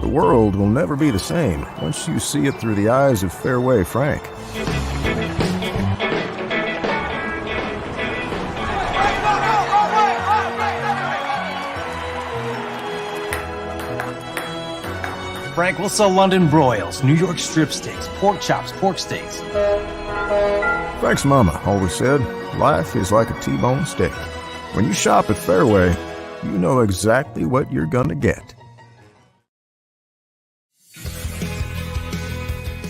The world will never be the same once you see it through the eyes of Fareway Frank. Frank, we'll sell London broils, New York strip steaks, pork chops, pork steaks. Frank's mama always said, life is like a T-bone steak. When you shop at Fareway, you know exactly what you're gonna get.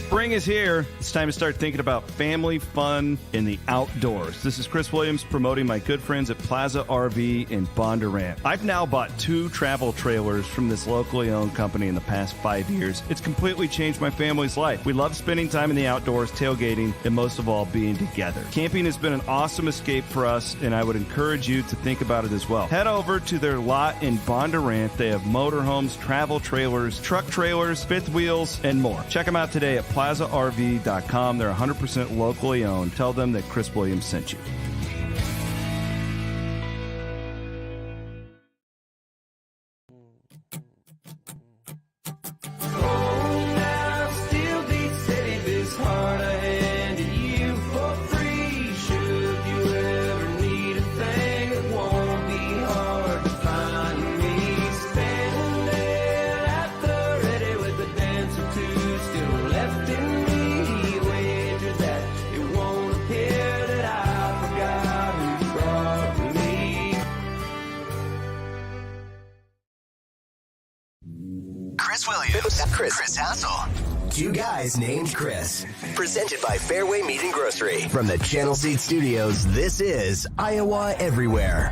Spring is here. It's time to start thinking about family fun in the outdoors. This is Chris Williams promoting my good friends at Plaza RV in Bondurant. I've now bought 2 travel trailers from this locally owned company in the past 5 years. It's completely changed my family's life. We love spending time in the outdoors, tailgating, and most of all, being together. Camping has been an awesome escape for us, and I would encourage you to think about it as well. Head over to their lot in Bondurant. They have motorhomes, travel trailers, truck trailers, fifth wheels, and more. Check them out today at PlazaRV.com. They're 100% locally owned. Tell them that Chris Williams sent you. Chris Hassel. 2 guys named Chris. Presented by Fareway Meat Grocery. From the Channel Seed Studios, this is Iowa Everywhere.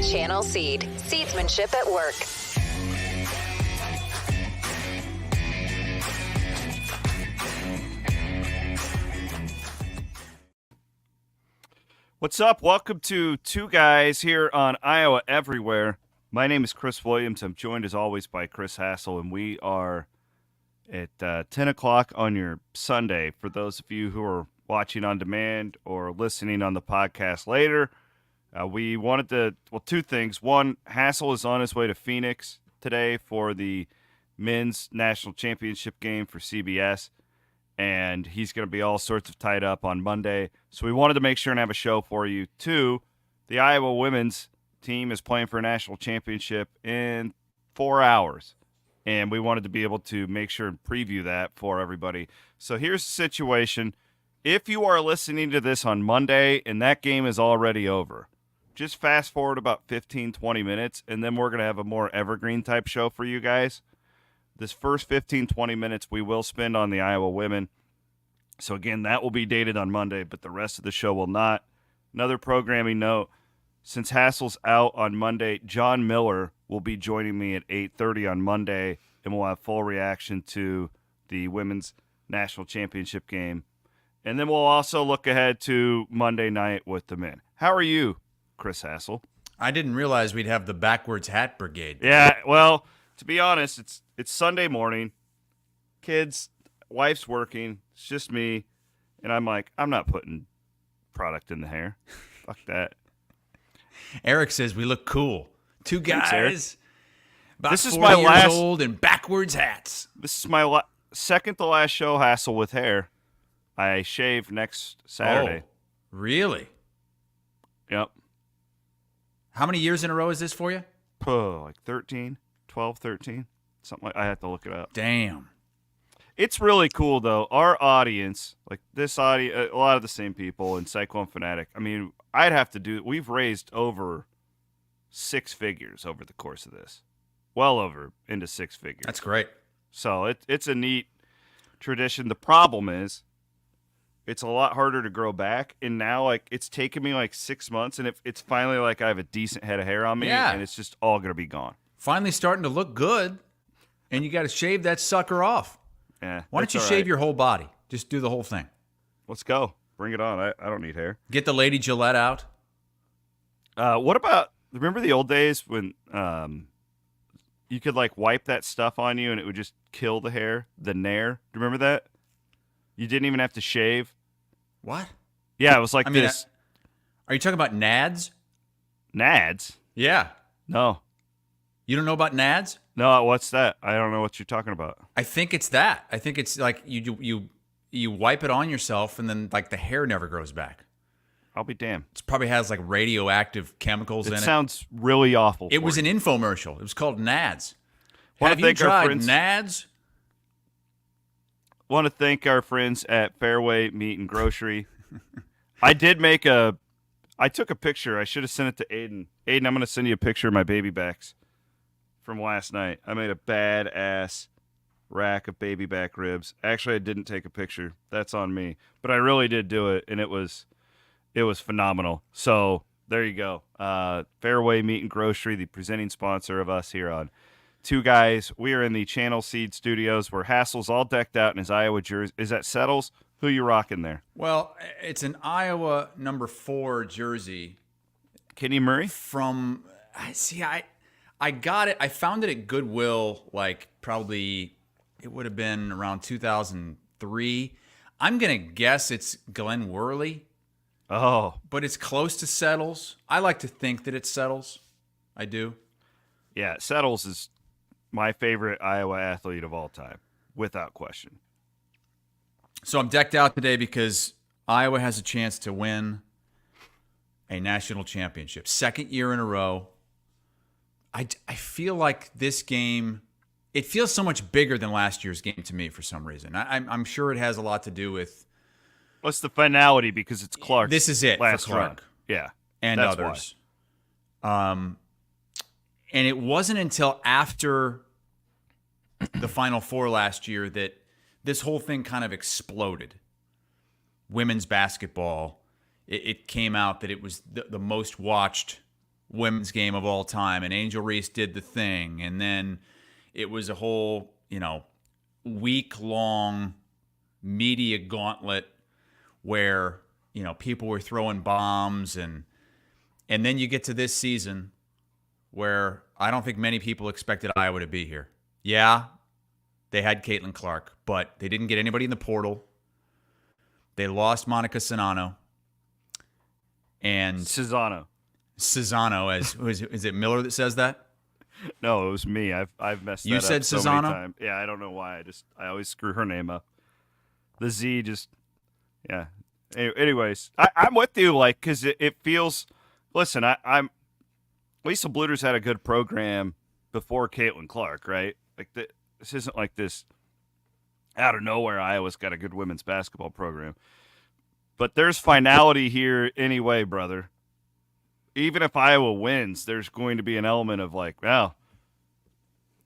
Channel Seed. Seedsmanship at work. What's up? Welcome to 2 Guys here on Iowa Everywhere. My name is Chris Williams. I'm joined as always by Chris Hassel, and we are at 10 o'clock on your Sunday. For those of you who are watching on demand or listening on the podcast later, we wanted to, 2 things. One, Hassel is on his way to Phoenix today for the men's national championship game for CBS, and he's going to be all sorts of tied up on Monday. So we wanted to make sure and have a show for you. 2, the Iowa women's team is playing for a national championship in 4 hours, and we wanted to be able to make sure and preview that for everybody. So here's the situation. If you are listening to this on Monday and that game is already over, just fast forward about 15, 20 minutes, and then we're going to have a more evergreen type show for you guys. This first 15, 20 minutes we will spend on the Iowa women. So again, that will be dated on Monday, but the rest of the show will not. Another programming note, since Hassel's out on Monday, John Miller will be joining me at 8:30 on Monday, and we'll have full reaction to the women's national championship game. And then we'll also look ahead to Monday night with the men. How are you, Chris Hassel? I didn't realize we'd have the backwards hat brigade. Yeah, well, to be honest, it's Sunday morning. Kids, wife's working. It's just me. And I'm like, I'm not putting product in the hair. Fuck that. Eric says we look cool. 2 guys, about this is 40 my years last, old and backwards hats. This is my second to last show, Hassel, with hair. I shave next Saturday. Oh, really? Yep. How many years in a row is this for you? Like 13, 12, 13. Something like I have to look it up. Damn. It's really cool, though. Our audience, like this audience, a lot of the same people in Cyclone Fanatic. I mean, I'd have to do, we've raised over 6 figures over the course of this. Well over into 6 figures. That's great. So it's a neat tradition. The problem is it's a lot harder to grow back. And now, like, it's taken me like 6 months, and it's finally like I have a decent head of hair on me, and it's just all going to be gone. Finally starting to look good, and you got to shave that sucker off. Yeah. Why don't you shave your whole body? Just do the whole thing. Let's go. Bring it on. I don't need hair. Get the Lady Gillette out. What about, remember the old days when you could like wipe that stuff on you and it would just kill the hair? The Nair. Do you remember that? You didn't even have to shave. What? Yeah, it was like this. Are you talking about Nads? Nads? Yeah. No. You don't know about Nads? No, what's that? I don't know what you're talking about. I think it's that. I think it's like you wipe it on yourself, and then like the hair never grows back. I'll be damned. It probably has like radioactive chemicals in it. It sounds really awful. It was an infomercial. It was called Nads. Wanna Have you thank our tried friends- Nads? Want to thank our friends at Fareway Meat and Grocery. I took a picture. I should have sent it to Aiden. Aiden, I'm going to send you a picture of my baby backs from last night. I made a badass rack of baby back ribs. Actually, I didn't take a picture. That's on me. But I really did do it, and it was phenomenal. So there you go. Fareway Meat and Grocery, the presenting sponsor of us here on Two Guys. We are in the Channel Seed Studios where Hassel's all decked out in his Iowa jersey. Is that Settles? Who you rocking there? Well, it's an Iowa number 4 jersey. Kenny Murray? I got it. I found it at Goodwill, like probably it would have been around 2003. I'm going to guess it's Glenn Worley. Oh. But it's close to Settles. I like to think that it's Settles. I do. Yeah, Settles is my favorite Iowa athlete of all time, without question. So I'm decked out today because Iowa has a chance to win a national championship. Second year in a row. I feel like this game, it feels so much bigger than last year's game to me for some reason. I'm sure it has a lot to do with... What's the finality? Because it's Clark. This is it last for Clark. run. Yeah. And that's others. And it wasn't until after the Final Four last year that this whole thing kind of exploded. Women's basketball, it came out that it was the most watched women's game of all time, and Angel Reese did the thing, and then it was a whole, week-long media gauntlet where, people were throwing bombs, and then you get to this season where I don't think many people expected Iowa to be here. Yeah, they had Caitlin Clark, but they didn't get anybody in the portal. They lost Monica Cesano. And Cesano. Is it Miller that says that? No, it was me. I've messed that You up said so many Cesano? times. Yeah, I don't know why. I always screw her name up. The Z just, yeah. Anyways, I'm with you, because it feels. Listen, I'm. Lisa Bluter's had a good program before Caitlin Clark, right? This isn't like this out of nowhere. Iowa's got a good women's basketball program, but there's finality here anyway, brother. Even if Iowa wins, there's going to be an element of well,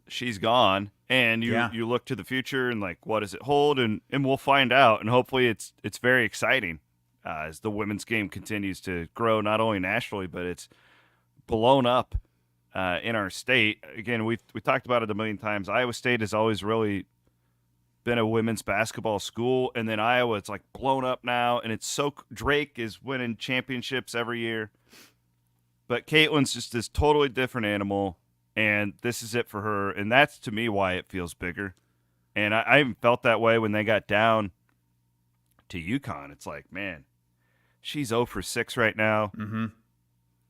she's gone, and you look to the future and what does it hold, and we'll find out, and hopefully it's very exciting as the women's game continues to grow, not only nationally, but it's blown up in our state. Again, we talked about it a million times. Iowa State has always really been a women's basketball school, and then Iowa, it's blown up now, and it's Drake is winning championships every year. But Caitlin's just this totally different animal, and this is it for her, and that's, to me, why it feels bigger. And I even felt that way when they got down to UConn. It's man, she's 0 for 6 right now. Mm-hmm.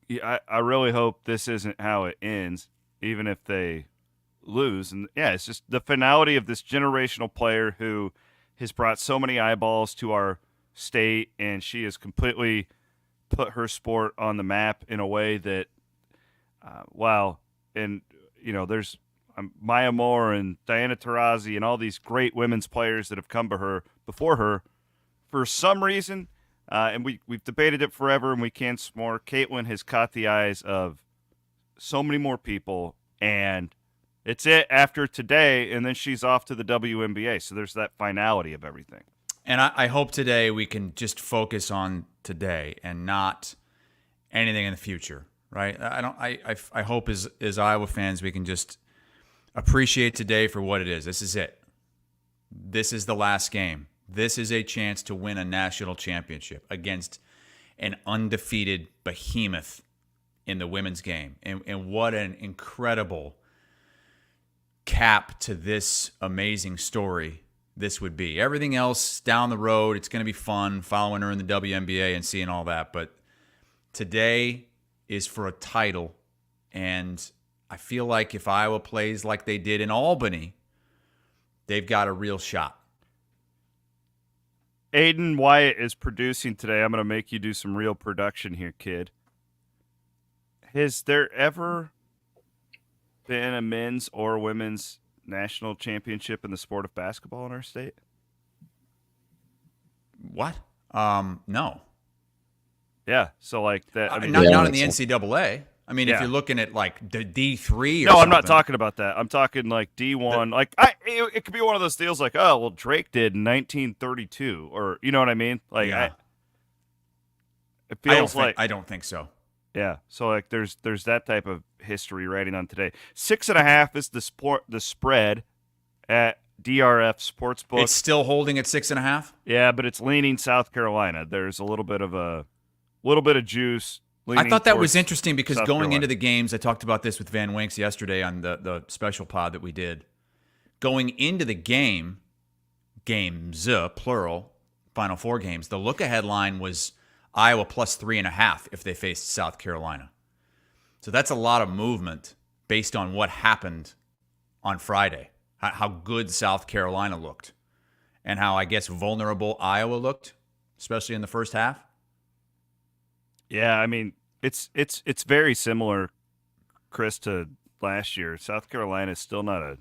Yeah, I really hope this isn't how it ends, even if they lose. And, yeah, it's just the finality of this generational player who has brought so many eyeballs to our state, and she has completely – put her sport on the map in a way that, wow. And, there's Maya Moore and Diana Taurasi and all these great women's players that have come before her. For some reason, and we've debated it forever and we can't some more, Caitlin has caught the eyes of so many more people, and it's it after today, and then she's off to the WNBA. So there's that finality of everything. And I hope today we can just focus on today and not anything in the future, right? I hope as Iowa fans we can just appreciate today for what it is. This is it. This is the last game. This is a chance to win a national championship against an undefeated behemoth in the women's game. And what an incredible cap to this amazing story this would be. Everything else down the road, it's going to be fun following her in the WNBA and seeing all that. But today is for a title, and I feel like if Iowa plays like they did in Albany, they've got a real shot. Aiden Wyatt is producing today. I'm going to make you do some real production here, kid. Has there ever been a men's or women's national championship in the sport of basketball in our state? What? No. Yeah, so like that. I mean, not in the NCAA. I mean, if you're looking at like the D3 or no, something. I'm not talking about that. I'm talking like D1. It could be one of those deals like, oh, well, Drake did in 1932, or you know what I mean? Like, Yeah. it feels I don't think so. Yeah, so like there's that type of history writing on today. 6.5 is the spread at DRF Sportsbook. It's still holding at 6.5. Yeah, but it's leaning South Carolina. There's a little bit of juice. I thought that was interesting because South going Carolina. into the games, I talked about this with Van Winks yesterday on the special pod that we did. Going into the games, plural, Final Four games, the look-ahead line was Iowa plus 3.5 if they faced South Carolina. So that's a lot of movement based on what happened on Friday, how good South Carolina looked, and how, I guess, vulnerable Iowa looked, especially in the first half. Yeah, I mean, it's very similar, Chris, to last year. South Carolina is still not a.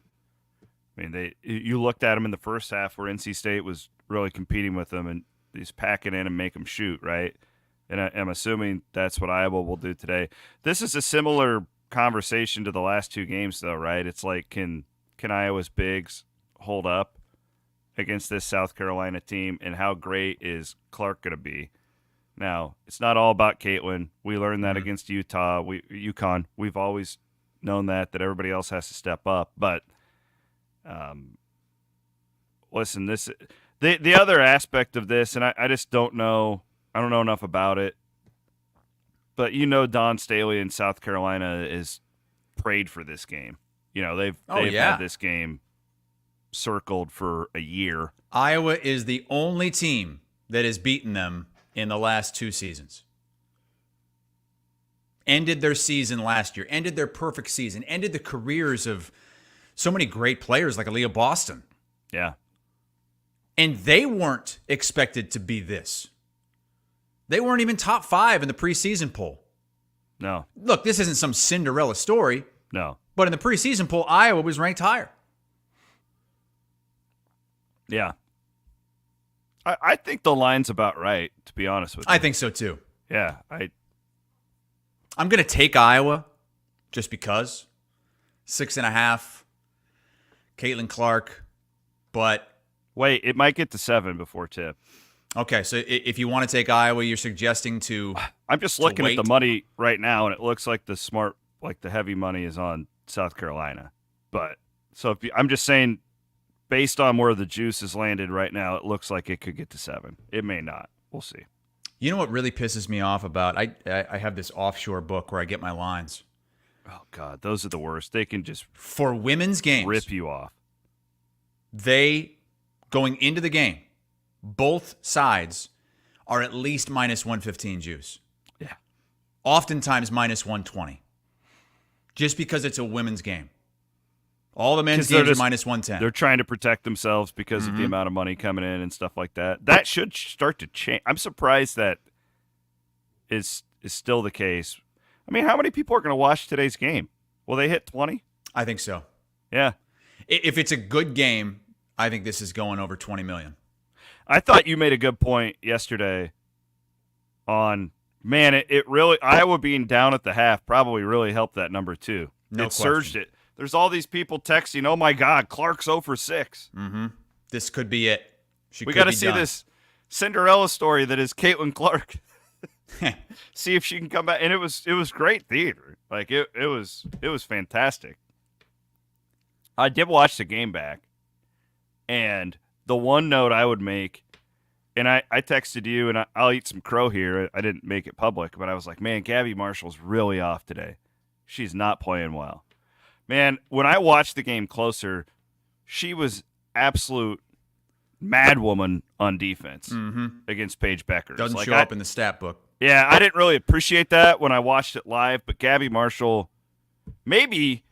I mean, you looked at them in the first half where NC State was really competing with them, and he's packing in and make them shoot, right? And I'm assuming that's what Iowa will do today. This is a similar conversation to the last two games, though, right? It's like, can Iowa's bigs hold up against this South Carolina team, and how great is Clark going to be? Now, it's not all about Caitlin. We learned that against UConn. We've always known that everybody else has to step up. But listen, the other aspect of this, and I just don't know. I don't know enough about it. But Don Staley in South Carolina is prayed for this game. They've had this game circled for a year. Iowa is the only team that has beaten them in the last two seasons. Ended their season last year, ended their perfect season, ended the careers of so many great players like Aaliyah Boston. Yeah. And they weren't expected to be this. They weren't even top 5 in the preseason poll. No. Look, this isn't some Cinderella story. No. But in the preseason poll, Iowa was ranked higher. Yeah. I think the line's about right, to be honest with you. I think so, too. Yeah. I'm going to take Iowa just because. 6.5. Caitlin Clark. But wait, it might get to 7 before tip. Okay, so if you want to take Iowa, you're suggesting to I'm just looking wait? at the money right now, and it looks like the heavy money is on South Carolina. But so I'm just saying, based on where the juice has landed right now, it looks like it could get to 7. It may not. We'll see. You know what really pisses me off about? I have this offshore book where I get my lines. Oh, God, those are the worst. They can just For women's games, rip you off. They, going into the game, both sides are at least minus 115 juice. Yeah. Oftentimes minus 120. Just because it's a women's game. All the men's games are minus 110. They're trying to protect themselves because of the amount of money coming in and stuff like that. That should start to change. I'm surprised that is still the case. I mean, how many people are going to watch today's game? Will they hit 20? I think so. Yeah. If it's a good game, I think this is going over 20 million. I thought you made a good point yesterday on, man, it really, Iowa being down at the half probably really helped that number too. No it surged it. There's all these people texting, oh my God, Clark's 0 for 6. Mm-hmm. This could be it. We got to see this Cinderella story that is Caitlin Clark. See if she can come back. And it was great theater. Like it was fantastic. I did watch the game back, and the one note I would make, and I texted you, and I'll eat some crow here. I didn't make it public, but I was like, man, Gabby Marshall's really off today. She's not playing well. Man, when I watched the game closer, she was absolute madwoman on defense against Paige Becker. Doesn't show up in the stat book. Yeah, I didn't really appreciate that when I watched it live, but Gabby Marshall maybe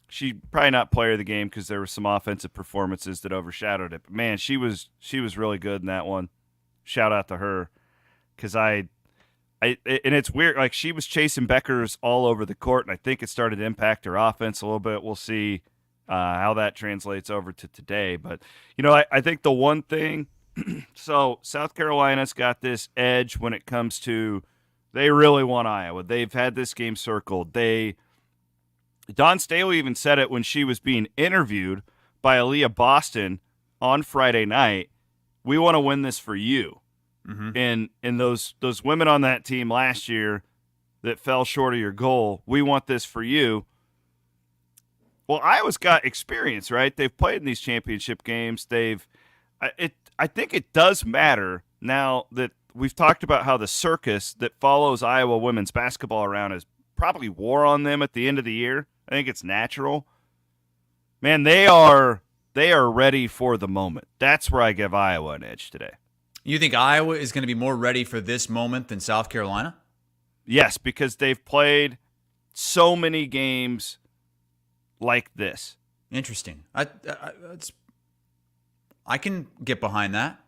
she probably not player of the game because there were some offensive performances that overshadowed it. But man, she was really good in that one. Shout out to her because and it's weird. Like she was chasing Beckers all over the court, and I think it started to impact her offense a little bit. We'll see how that translates over to today. But I think the one thing. So South Carolina's got this edge when it comes to they really want Iowa. They've had this game circled. Dawn Staley even said it when she was being interviewed by Aaliyah Boston on Friday night. We want to win this for you. Mm-hmm. And those women on that team last year that fell short of your goal, we want this for you. Well, Iowa's got experience, right? They've played in these championship games. I think it does matter now that we've talked about how the circus that follows Iowa women's basketball around is probably wore on them at the end of the year. I think it's natural. Man, they are ready for the moment. That's where I give Iowa an edge today. You think Iowa is going to be more ready for this moment than South Carolina? Yes, because they've played so many games like this. Interesting. I can get behind that.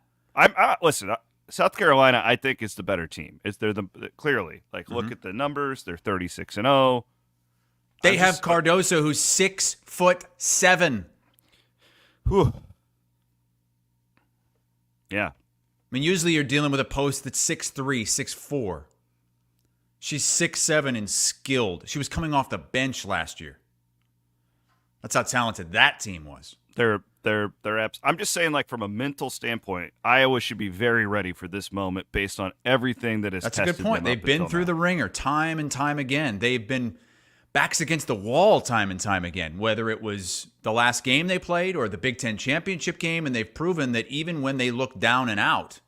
Listen. South Carolina, I think, is the better team. They're clearly look at the numbers. They're 36-0. They have Cardoso, who's 6'7". Whew. Yeah. I mean, usually you're dealing with a post that's 6'3", 6'4". She's 6'7" and skilled. She was coming off the bench last year. That's how talented that team was. They're I'm just saying, from a mental standpoint, Iowa should be very ready for this moment based on everything that has tested them. That's a good point. They've been through the ringer time and time again. They've been backs against the wall time and time again, whether it was the last game they played or the Big Ten championship game, and they've proven that even when they look down and out,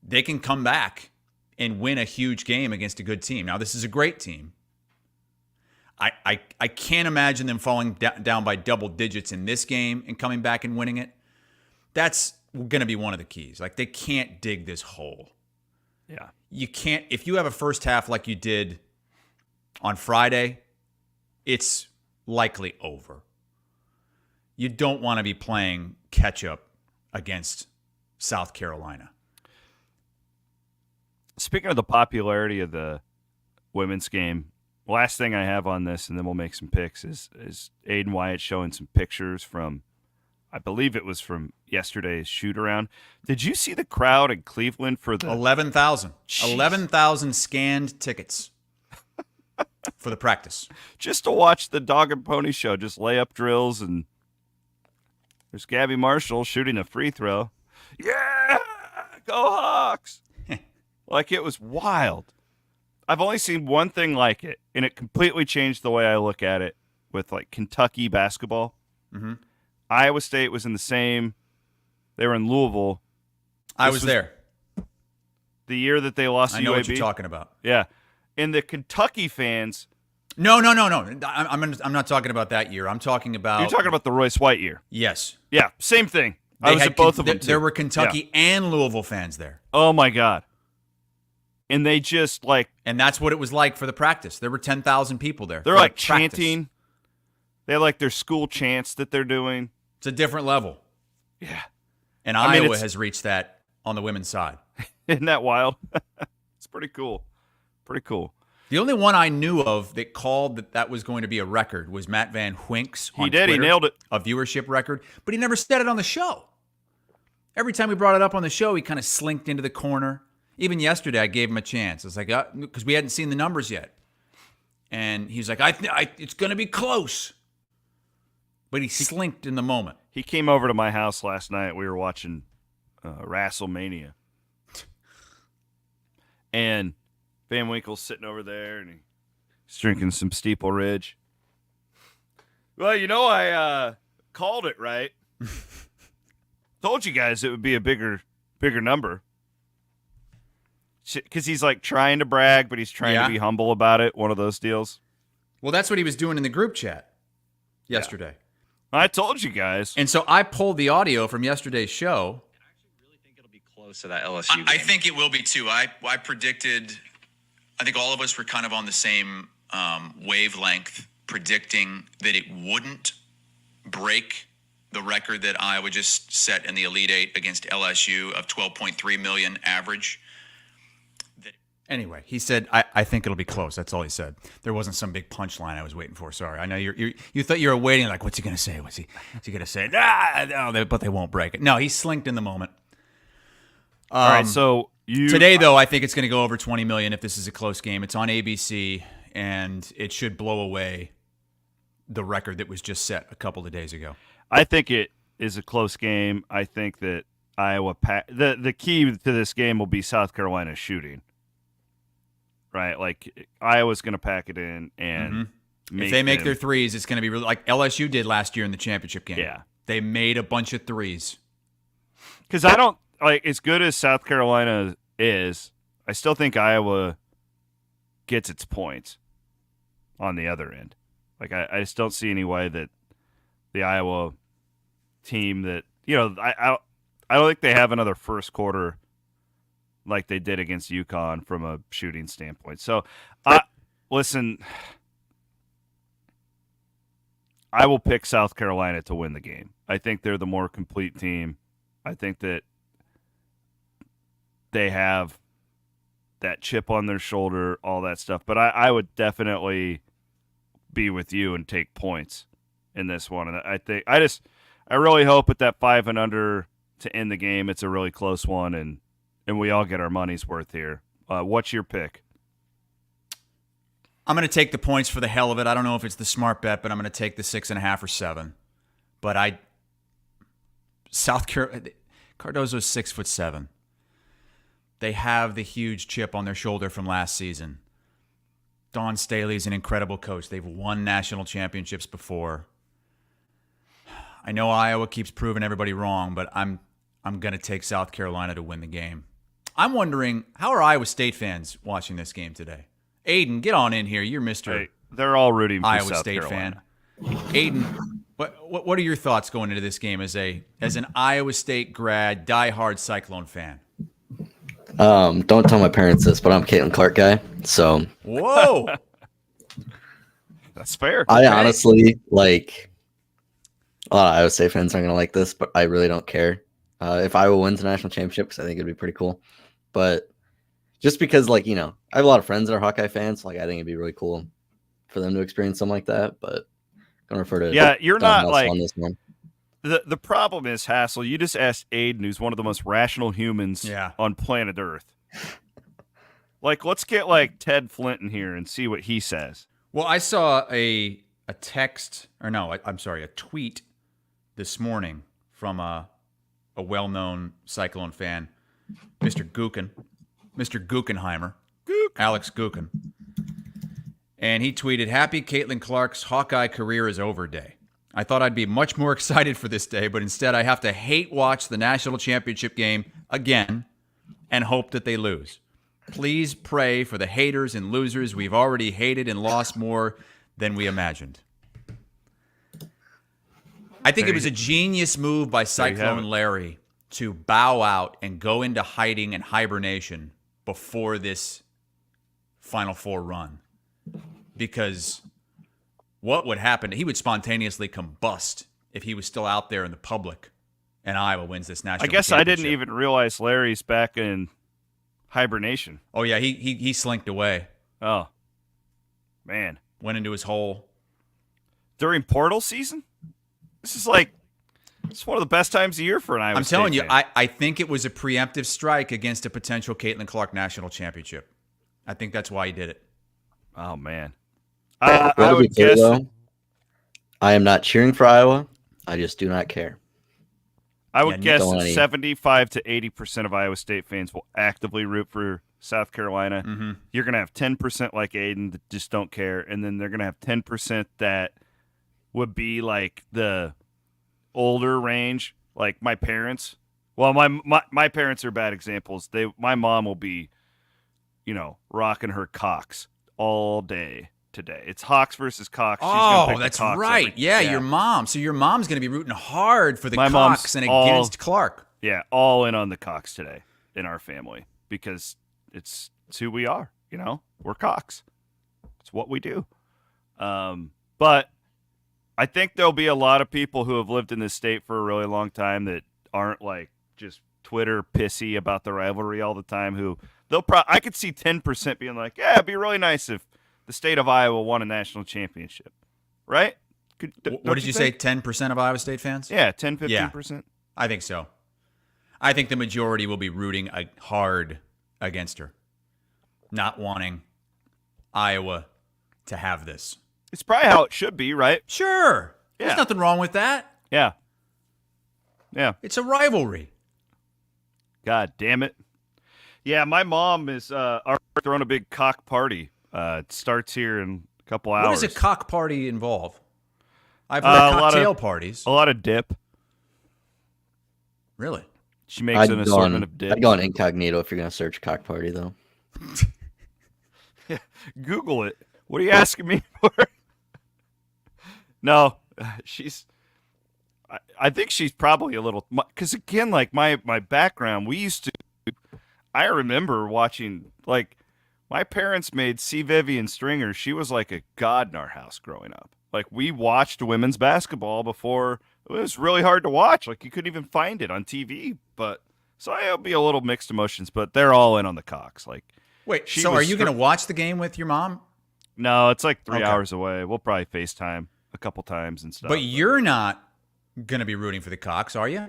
they can come back and win a huge game against a good team. Now, this is a great team. I can't imagine them falling down by double digits in this game and coming back and winning it. That's going to be one of the keys. They can't dig this hole. Yeah. You can't. If you have a first half like you did on Friday, it's likely over. You don't want to be playing catch-up against South Carolina. Speaking of the popularity of the women's game, last thing I have on this, and then we'll make some picks, is Aiden Wyatt showing some pictures from, I believe it was from yesterday's shoot-around. Did you see the crowd in Cleveland for the 11,000. 11,000 scanned tickets for the practice. Just to watch the dog and pony show, just layup drills, and there's Gabby Marshall shooting a free throw. Yeah! Go Hawks! It was wild. I've only seen one thing like it, and it completely changed the way I look at it with Kentucky basketball. Mm-hmm. Iowa State was in the same. They were in Louisville. I was there. The year that they lost to UAB. I know what you're talking about. Yeah. And the Kentucky fans. No. I'm not talking about that year. I'm talking about. You're talking about the Royce White year. Yes. Yeah, same thing. I was at both of them, too. There were Kentucky and Louisville fans there. Oh, my God. And they just and that's what it was like for the practice. There were 10,000 people there. They're chanting. They have their school chants that they're doing. It's a different level. Yeah. And Iowa has reached that on the women's side. Isn't that wild? It's pretty cool. Pretty cool. The only one I knew of that called that was going to be a record was Matt Van Huynk's on Twitter, he nailed it. A viewership record, but he never said it on the show. Every time we brought it up on the show, he kind of slinked into the corner. Even yesterday, I gave him a chance. It's because we hadn't seen the numbers yet. And he's like, it's going to be close. But he slinked in the moment. He came over to my house last night. We were watching WrestleMania. And Van Winkle's sitting over there, and he's drinking some Steeple Ridge. Well, I called it right. Told you guys it would be a bigger number. Because he's trying to brag, but he's trying to be humble about it. One of those deals. Well, that's what he was doing in the group chat yesterday. I told you guys. And so I pulled the audio from yesterday's show. I actually really think it'll be close to that LSU game. I think it will be too. I predicted. I think all of us were kind of on the same wavelength predicting that it wouldn't break the record that Iowa just set in the Elite Eight against LSU of 12.3 million average. Anyway, he said, I think it'll be close. That's all he said. There wasn't some big punchline I was waiting for. Sorry. I know you thought you were waiting, like, what's he going to say? What's he going to say? No, but they won't break it. No, he slinked in the moment. All right, so today, though, I think it's going to go over 20 million if this is a close game. It's on ABC, and it should blow away the record that was just set a couple of days ago. I think it is a close game. I think that Iowa the key to this game will be South Carolina shooting. Right, like Iowa's going to pack it in, and if they make their threes, it's going to be really like LSU did last year in the championship game. Yeah, they made a bunch of threes. Because I don't like as good as South Carolina is. I still think Iowa gets its points on the other end. Like I just don't see any way that the Iowa team that I don't think they have another first quarter like they did against UConn from a shooting standpoint. So, listen, I will pick South Carolina to win the game. I think they're the more complete team. I think that they have that chip on their shoulder, all that stuff. But I would definitely be with you and take points in this one. And I really hope at that 5 and under to end the game, it's a really close one, and we all get our money's worth here. What's your pick? I'm going to take the points for the hell of it. I don't know if it's the smart bet, but I'm going to take the 6.5 or 7. But South Carolina, Cardozo's 6'7". They have the huge chip on their shoulder from last season. Don Staley's an incredible coach. They've won national championships before. I know Iowa keeps proving everybody wrong, but I'm going to take South Carolina to win the game. I'm wondering, how are Iowa State fans watching this game today? Aiden, get on in here. You're Mr. Hey, they're all rooting for Iowa South State Carolina. fan. Aiden, what are your thoughts going into this game as an Iowa State grad, diehard Cyclone fan? Don't tell my parents this, but I'm a Caitlin Clark guy. So whoa, that's fair. I honestly like. A lot of Iowa State fans aren't gonna like this, but I really don't care if Iowa wins the national championship because I think it'd be pretty cool. But just because, I have a lot of friends that are Hawkeye fans, so I think it'd be really cool for them to experience something like that. But I'm gonna refer to you're Don not Hassel on this one. The problem is, Hassel, you just asked Aiden, who's one of the most rational humans on planet Earth. Let's get Ted Flint in here and see what he says. Well, I saw a tweet this morning from a well-known Cyclone fan, Mr. Guggenheimer, Alex Guken. And he tweeted, "Happy Caitlin Clark's Hawkeye career is over day. I thought I'd be much more excited for this day, but instead I have to hate watch the national championship game again and hope that they lose. Please pray for the haters and losers we've already hated and lost more than we imagined." I think it was a genius move by Cyclone Larry to bow out and go into hiding and hibernation before this Final Four run. Because what would happen? He would spontaneously combust if he was still out there in the public and Iowa wins this national championship. I didn't even realize Larry's back in hibernation. Oh, yeah, he slinked away. Oh, man. Went into his hole. During portal season? This is it's one of the best times of year for an Iowa State I'm telling you, fan. I think it was a preemptive strike against a potential Caitlin Clark national championship. I think that's why he did it. Oh, man. I would guess. Though, I am not cheering for Iowa. I just do not care. I would guess 75 to 80% of Iowa State fans will actively root for South Carolina. Mm-hmm. You're going to have 10% like Aiden that just don't care, and then they're going to have 10% that would be the older range, like my parents. Well, my parents are bad examples. My mom will be, rocking her Cox all day today. It's Hawks versus Cox. Oh, that's right. Yeah, your mom. So your mom's going to be rooting hard for the Cox and against Clark. Yeah, all in on the Cox today in our family because it's who we are. We're Cox. It's what we do. But I think there'll be a lot of people who have lived in this state for a really long time that aren't like just Twitter pissy about the rivalry all the time. Who I could see 10% being like, yeah, it'd be really nice if the state of Iowa won a national championship, right? What did you say? 10% of Iowa State fans? Yeah, 10, 15%. Yeah, I think so. I think the majority will be rooting hard against her, not wanting Iowa to have this. It's probably how it should be, right? Sure. Yeah. There's nothing wrong with that. Yeah. Yeah. It's a rivalry. God damn it. Yeah, my mom is throwing a big cock party. It starts here in a couple hours. What does a cock party involve? I've heard cocktail parties. A lot of dip. Really? She makes an assortment of dip. I'd go on incognito if you're going to search cock party, though. Google it. What are you asking me for? No, I think she's probably a little, because again, like my background, I remember watching, like, my parents made C. Vivian Stringer. She was like a god in our house growing up. Like, we watched women's basketball before. It was really hard to watch. Like, you couldn't even find it on TV. But so it'll be a little mixed emotions, but they're all in on the Cocks. Like, wait, so are you going to watch the game with your mom? No, it's like 3 hours away. We'll probably FaceTime a couple times and stuff. But you're not going to be rooting for the Cocks, are you?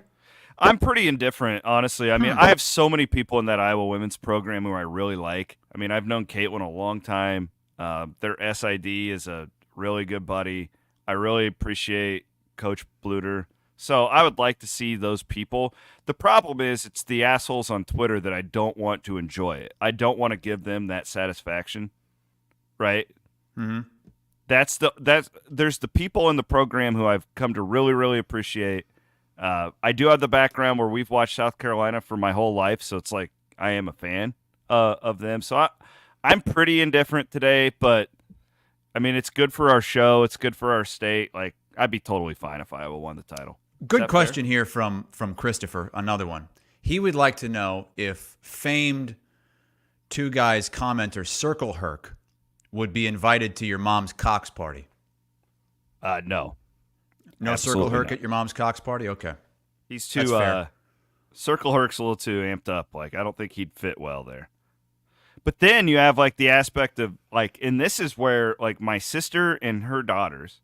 I'm pretty indifferent, honestly. I mean, I have so many people in that Iowa women's program who I really like. I mean, I've known Caitlin a long time. Their SID is a really good buddy. I really appreciate Coach Bluter. So I would like to see those people. The problem is it's the assholes on Twitter that I don't want to enjoy it. I don't want to give them that satisfaction, right? Mm-hmm. There's the people in the program who I've come to really, really appreciate. I do have the background where we've watched South Carolina for my whole life, so it's like I am a fan of them. So I'm pretty indifferent today, but I mean, it's good for our show. It's good for our state. Like, I'd be totally fine if Iowa won the title. Good question here from Christopher, another one. He would like to know if famed Two Guys commenter Circle Herc would be invited to your mom's Cox party. No. No Circle Herc at your mom's Cox party? Okay. He's too Circle Herc's a little too amped up. Like, I don't think he'd fit well there. But then you have like the aspect of like, and this is where like my sister and her daughters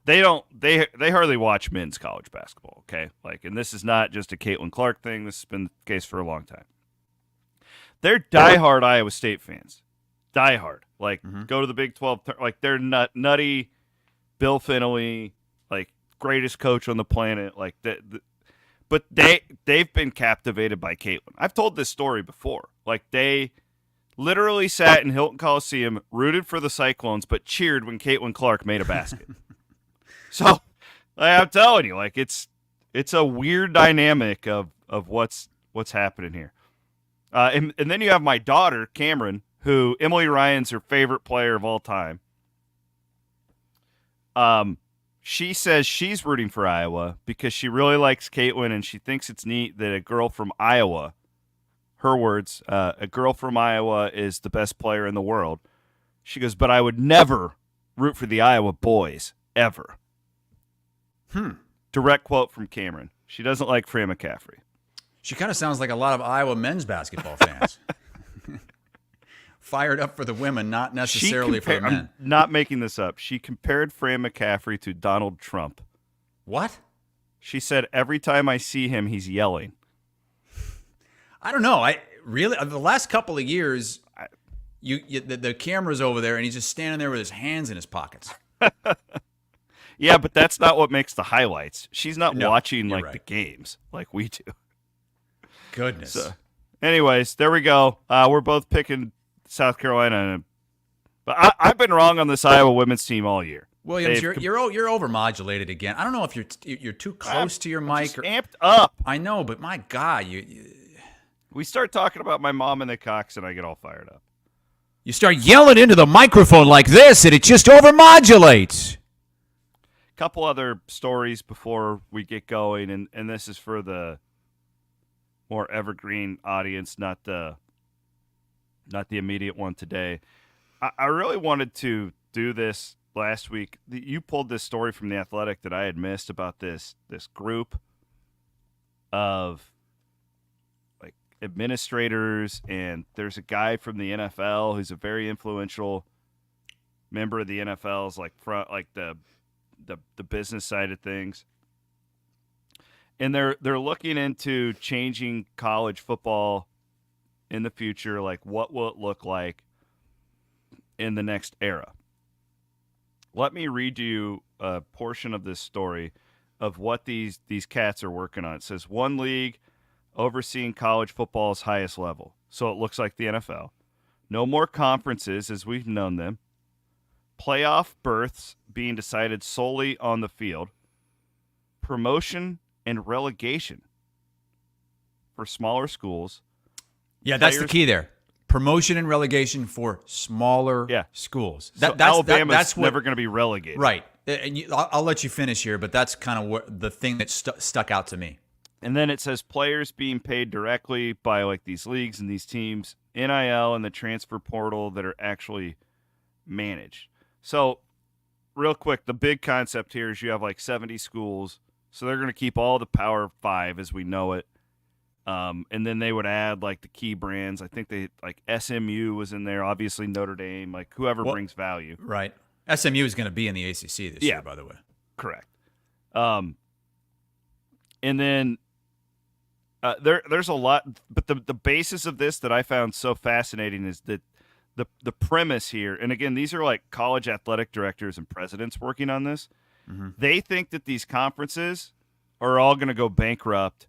they hardly watch men's college basketball. Okay. Like, and this is not just a Caitlin Clark thing. This has been the case for a long time. They're diehard Iowa State fans. Diehard. Like, go to the Big 12. Like, they're nutty. Bill Finley, like, greatest coach on the planet. Like, but they've been captivated by Caitlin. I've told this story before. Like, they literally sat in Hilton Coliseum, rooted for the Cyclones, but cheered when Caitlin Clark made a basket. So, I'm telling you, like, it's a weird dynamic of what's happening here. And then you have my daughter, Cameron, who Emily Ryan's her favorite player of all time. She says she's rooting for Iowa because she really likes Caitlin and she thinks it's neat that a girl from Iowa, her words, a girl from Iowa is the best player in the world. She goes, but I would never root for the Iowa boys, ever. Direct quote from Cameron. She doesn't like Fran McCaffrey. She kind of sounds like a lot of Iowa men's basketball fans. Fired up for the women, not necessarily for the men. I'm not making this up. She compared Fran McCaffrey to Donald Trump. What? She said, every time I see him, he's yelling. I don't know. I really, the last couple of years, the camera's over there, and he's just standing there with his hands in his pockets. Yeah, but that's not what makes the highlights. She's not watching like right. the games like we do. Goodness. So, anyways, there we go. We're both picking South Carolina, but I've been wrong on this Iowa women's team all year. Williams, you're overmodulated again. I don't know if you're too close to your mic. Just amped up. I know, but my God, we start talking about my mom and the Cox, and I get all fired up. You start yelling into the microphone like this, and it just overmodulates. Couple other stories before we get going, and this is for the more evergreen audience, not the immediate one today. I really wanted to do this last week. You pulled this story from The Athletic that I had missed about this group of like administrators, and there's a guy from the NFL who's a very influential member of the NFL's like front, like the business side of things. And they're looking into changing college football in the future. Like, what will it look like in the next era? Let me read you a portion of this story of what these cats are working on. It says, one league overseeing college football's highest level. So it looks like the NFL. No more conferences as we've known them. Playoff berths being decided solely on the field. Promotion and relegation for smaller schools. Yeah, that's the key there. Promotion and relegation for smaller schools. That's never going to be relegated. Right. And I'll let you finish here, but that's kind of what the thing that stuck out to me. And then it says players being paid directly by like these leagues and these teams, NIL and the transfer portal that are actually managed. So real quick, the big concept here is you have like 70 schools. So they're going to keep all the Power 5 as we know it. And then they would add like the key brands. I think they like SMU was in there, obviously Notre Dame, like whoever brings value. Right. SMU is going to be in the ACC this year, by the way. Correct. And then there's a lot, but the basis of this that I found so fascinating is that the premise here, and again, these are like college athletic directors and presidents working on this. Mm-hmm. They think that these conferences are all going to go bankrupt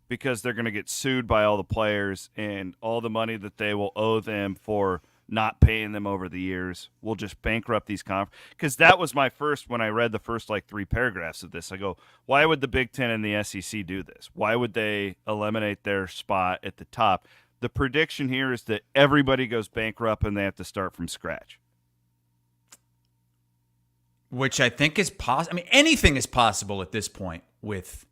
because they're going to get sued by all the players, and all the money that they will owe them for not paying them over the years will just bankrupt these conferences. Because that was my first, when I read the first like 3 paragraphs of this, I go, why would the Big Ten and the SEC do this? Why would they eliminate their spot at the top? The prediction here is that everybody goes bankrupt and they have to start from scratch. Which I think is possible. I mean, anything is possible at this point with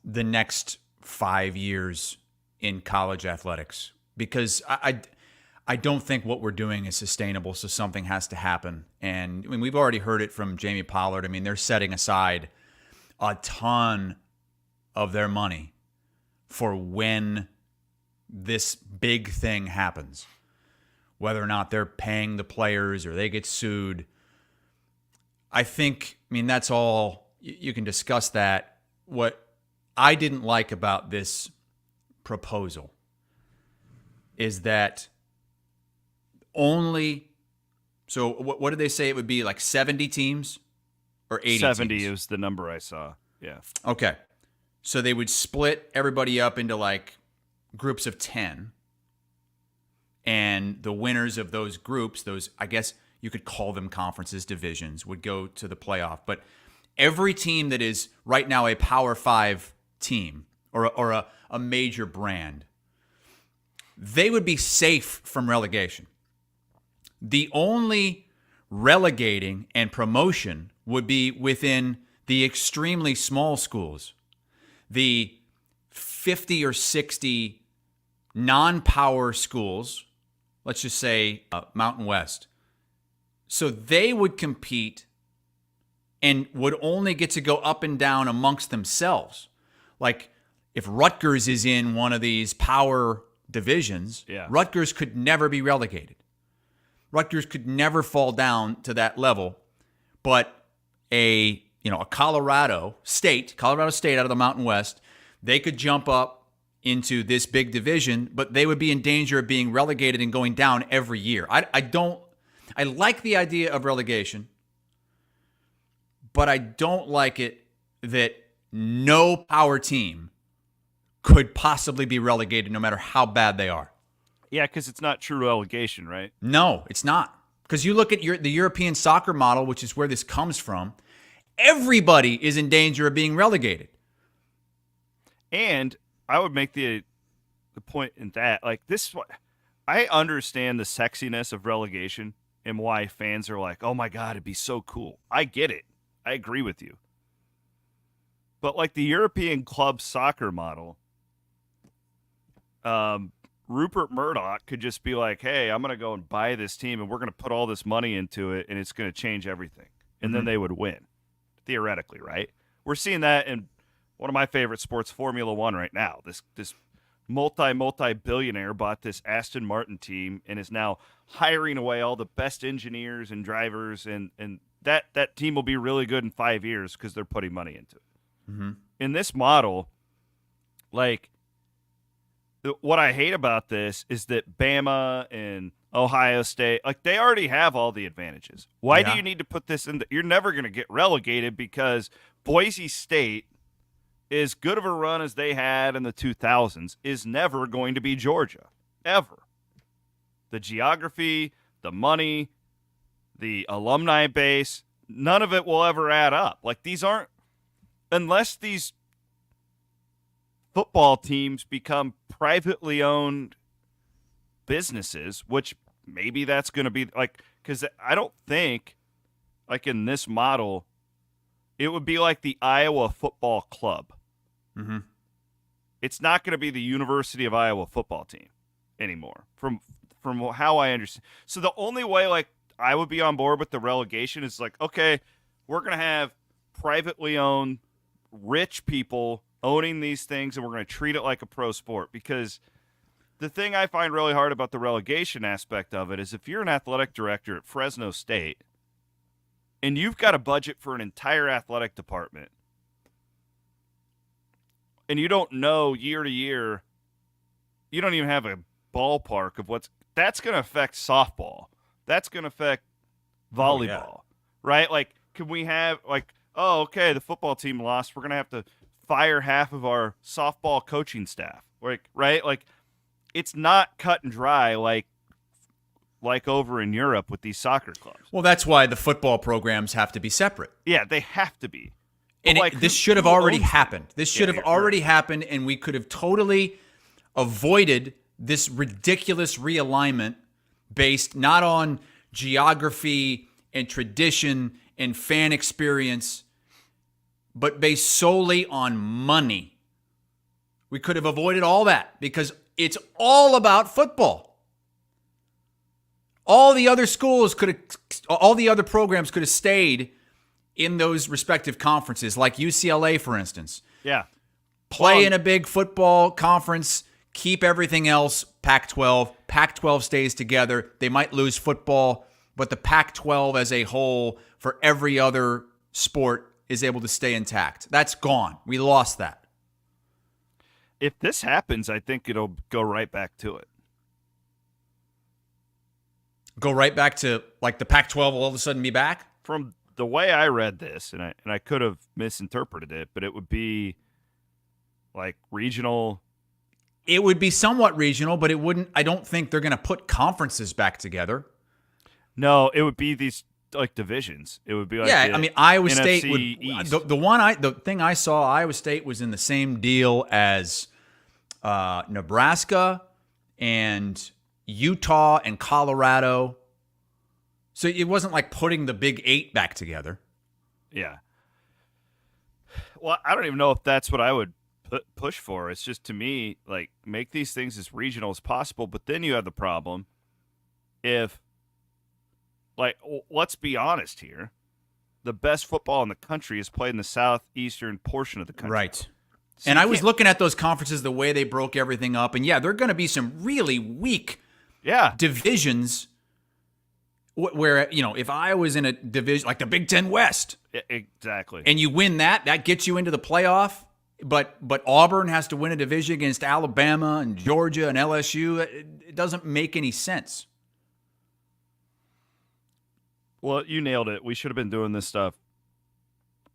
the next 5 years in college athletics, because I don't think what we're doing is sustainable. So something has to happen. And I mean, we've already heard it from Jamie Pollard. I mean, they're setting aside a ton of their money for when this big thing happens, whether or not they're paying the players or they get sued. I mean, that's all. You can discuss that. What I didn't like about this proposal is that so what did they say it would be, like 70 teams or 80 70 teams? is the number I saw. Yeah. Okay. So they would split everybody up into like groups of 10, and the winners of those groups, those, I guess you could call them conferences, divisions, would go to the playoff. But every team that is right now a Power 5 team or a major brand, they would be safe from relegation. The only relegating and promotion would be within the extremely small schools, the 50 or 60 non-power schools, let's just say Mountain West. So they would compete and would only get to go up and down amongst themselves. Like if Rutgers is in one of these power divisions, Rutgers could never be relegated. Rutgers could never fall down to that level, but a Colorado State out of the Mountain West, they could jump up into this big division, but they would be in danger of being relegated and going down every year. I like the idea of relegation, but I don't like it that no power team could possibly be relegated no matter how bad they are. Yeah, because it's not true relegation, right? No, it's not. Because you look at the European soccer model, which is where this comes from, everybody is in danger of being relegated. And I would make the point in that, like, I understand the sexiness of relegation and why fans are like, oh my God, it'd be so cool. I get it. I agree with you. But like the European club soccer model, Rupert Murdoch could just be like, hey, I'm going to go and buy this team, and we're going to put all this money into it, and it's going to change everything. And then they would win, theoretically, right? We're seeing that in one of my favorite sports, Formula One, right now. This multi-billionaire bought this Aston Martin team and is now hiring away all the best engineers and drivers, and that team will be really good in 5 years because they're putting money into it. In this model, like, what I hate about this is that Bama and Ohio State, like, they already have all the advantages. Why do you need to put this in? You're never going to get relegated because Boise State, as good of a run as they had in the 2000s, is never going to be Georgia, ever. The geography, the money, the alumni base, none of it will ever add up. Like, these aren't, unless these football teams become privately owned businesses, which maybe that's going to be, like, because I don't think, like, in this model, it would be like the Iowa Football Club. It's not going to be the University of Iowa football team anymore, from how I understand. So the only way, like, I would be on board with the relegation is like, okay, we're going to have privately owned, rich people owning these things, and we're going to treat it like a pro sport. Because the thing I find really hard about the relegation aspect of it is if you're an athletic director at Fresno State and you've got a budget for an entire athletic department and you don't know year to year, you don't even have a ballpark of that's going to affect softball. That's going to affect volleyball, right? Like, can we have, like, oh, okay, the football team lost. We're going to have to fire half of our softball coaching staff, like, right? Like, it's not cut and dry like over in Europe with these soccer clubs. Well, that's why the football programs have to be separate. Yeah, they have to be. And this should have already happened. This should have already happened, and we could have totally avoided this ridiculous realignment based not on geography and tradition and fan experience, but based solely on money. We could have avoided all that because it's all about football. All the other programs could have stayed in those respective conferences, like UCLA, for instance. Yeah. Play in a big football conference, keep everything else Pac-12. Pac-12 stays together. They might lose football, but the Pac-12 as a whole for every other sport is able to stay intact. That's gone. We lost that. If this happens, I think it'll go right back to it. Go right back to, like, the Pac-12 will all of a sudden be back? From the way I read this, and I could have misinterpreted it, but it would be like regional. It would be somewhat regional, but it wouldn't. I don't think they're going to put conferences back together. No, it would be these, like, divisions. It would be like, I mean, Iowa NFC State would. East. The thing I saw, Iowa State was in the same deal as Nebraska and Utah and Colorado. So it wasn't like putting the Big Eight back together. Yeah. Well, I don't even know if that's what I would push for. It's just, to me, like, make these things as regional as possible. But then you have the problem if, like, let's be honest here, the best football in the country is played in the southeastern portion of the country. Right. So and I was looking at those conferences, the way they broke everything up. And, yeah, there are going to be some really weak divisions where, you know, if I was in a division like the Big Ten West. Exactly. And you win that gets you into the playoff. But Auburn has to win a division against Alabama and Georgia and LSU. It doesn't make any sense. Well, you nailed it. We should have been doing this stuff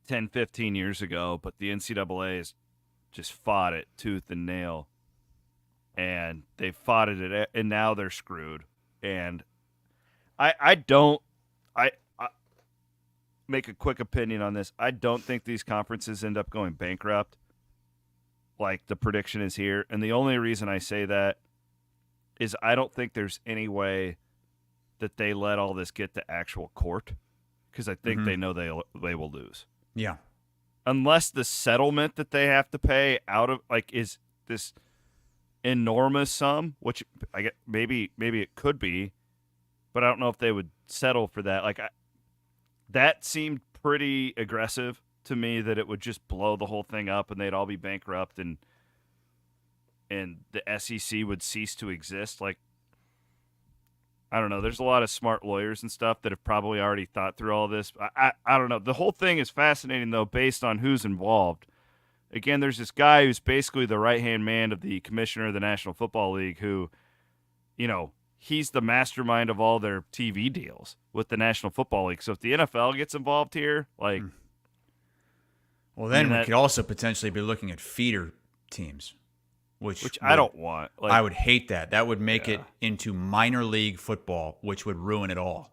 10, 15 years ago, but the NCAA has just fought it tooth and nail. And they fought it, and now they're screwed. And I make a quick opinion on this. I don't think these conferences end up going bankrupt like the prediction is here. And the only reason I say that is I don't think there's any way that they let all this get to actual court, because I think they know they will lose. Yeah. Unless the settlement that they have to pay out of, like, is this enormous sum, which I get maybe it could be, but I don't know if they would settle for that. Like that seemed pretty aggressive to me, that it would just blow the whole thing up and they'd all be bankrupt and the SEC would cease to exist. Like, I don't know. There's a lot of smart lawyers and stuff that have probably already thought through all this. I don't know. The whole thing is fascinating, though, based on who's involved. Again, there's this guy who's basically the right-hand man of the commissioner of the National Football League who, he's the mastermind of all their TV deals with the National Football League. So if the NFL gets involved here, like... Well, then we could also potentially be looking at feeder teams. Which I don't want. Like, I would hate that. That would make it into minor league football, which would ruin it all.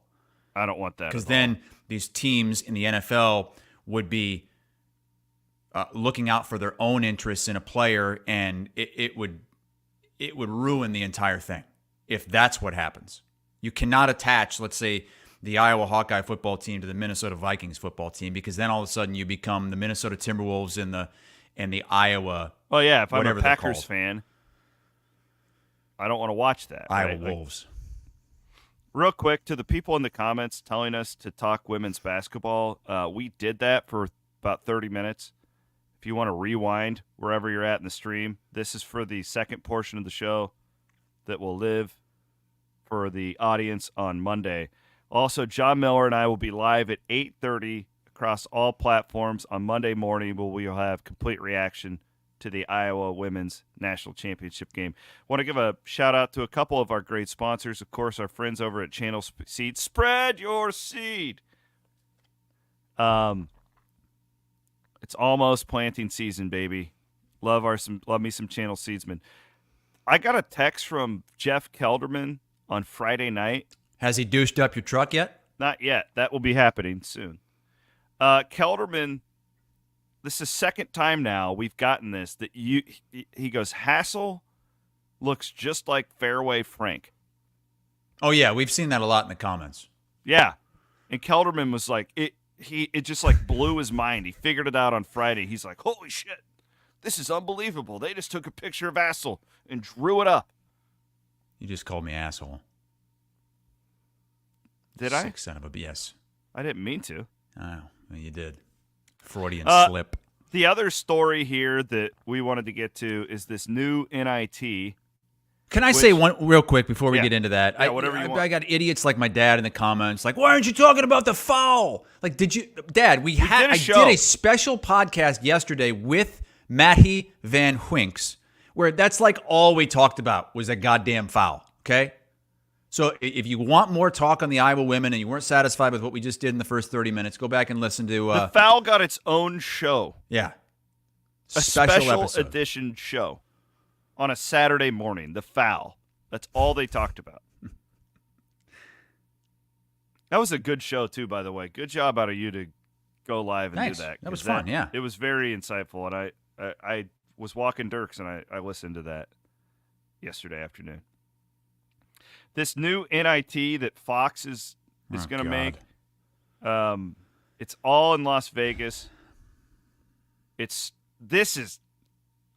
I don't want that. Because then these teams in the NFL would be looking out for their own interests in a player, and it would ruin the entire thing if that's what happens. You cannot attach, let's say, the Iowa Hawkeye football team to the Minnesota Vikings football team, because then all of a sudden you become the Minnesota Timberwolves and the Iowa. Oh yeah, if I'm a Packers fan, I don't want to watch that. Iowa Wolves. Real quick, to the people in the comments telling us to talk women's basketball, we did that for about 30 minutes. If you want to rewind wherever you're at in the stream, this is for the second portion of the show that will live for the audience on Monday. Also, John Miller and I will be live at 8:30 across all platforms on Monday morning, where we will have complete reaction to the Iowa Women's National Championship game. Want to give a shout-out to a couple of our great sponsors. Of course, our friends over at Channel Seed. Spread your seed! It's almost planting season, baby. Love me some Channel Seedsmen. I got a text from Jeff Kelderman on Friday night. Has he douched up your truck yet? Not yet. That will be happening soon. Kelderman, this is the second time now we've gotten this, that he goes, Hassel looks just like Fareway Frank. Oh, yeah. We've seen that a lot in the comments. Yeah. And Kelderman was like, it just like blew his mind. He figured it out on Friday. He's like, holy shit, this is unbelievable. They just took a picture of Hassel and drew it up. You just called me asshole. Did I? Sick son of a BS. I didn't mean to. Oh, well, you did. Freudian slip. The other story here that we wanted to get to is this new NIT. Can I say one real quick before we get into that? Yeah, whatever you want. I got idiots like my dad in the comments, like, why aren't you talking about the foul? Like, Dad, I did a special podcast yesterday with Matty Van Winks, where that's like all we talked about was that goddamn foul, okay? So if you want more talk on the Iowa women and you weren't satisfied with what we just did in the first 30 minutes, go back and listen to... the foul got its own show. Yeah. A special edition show on a Saturday morning, the foul. That's all they talked about. That was a good show, too, by the way. Good job out of you to go live and do that. That was fun, yeah. It was very insightful, and I was walking Dirks, and I listened to that yesterday afternoon. This new NIT that Fox is going to make, it's all in Las Vegas.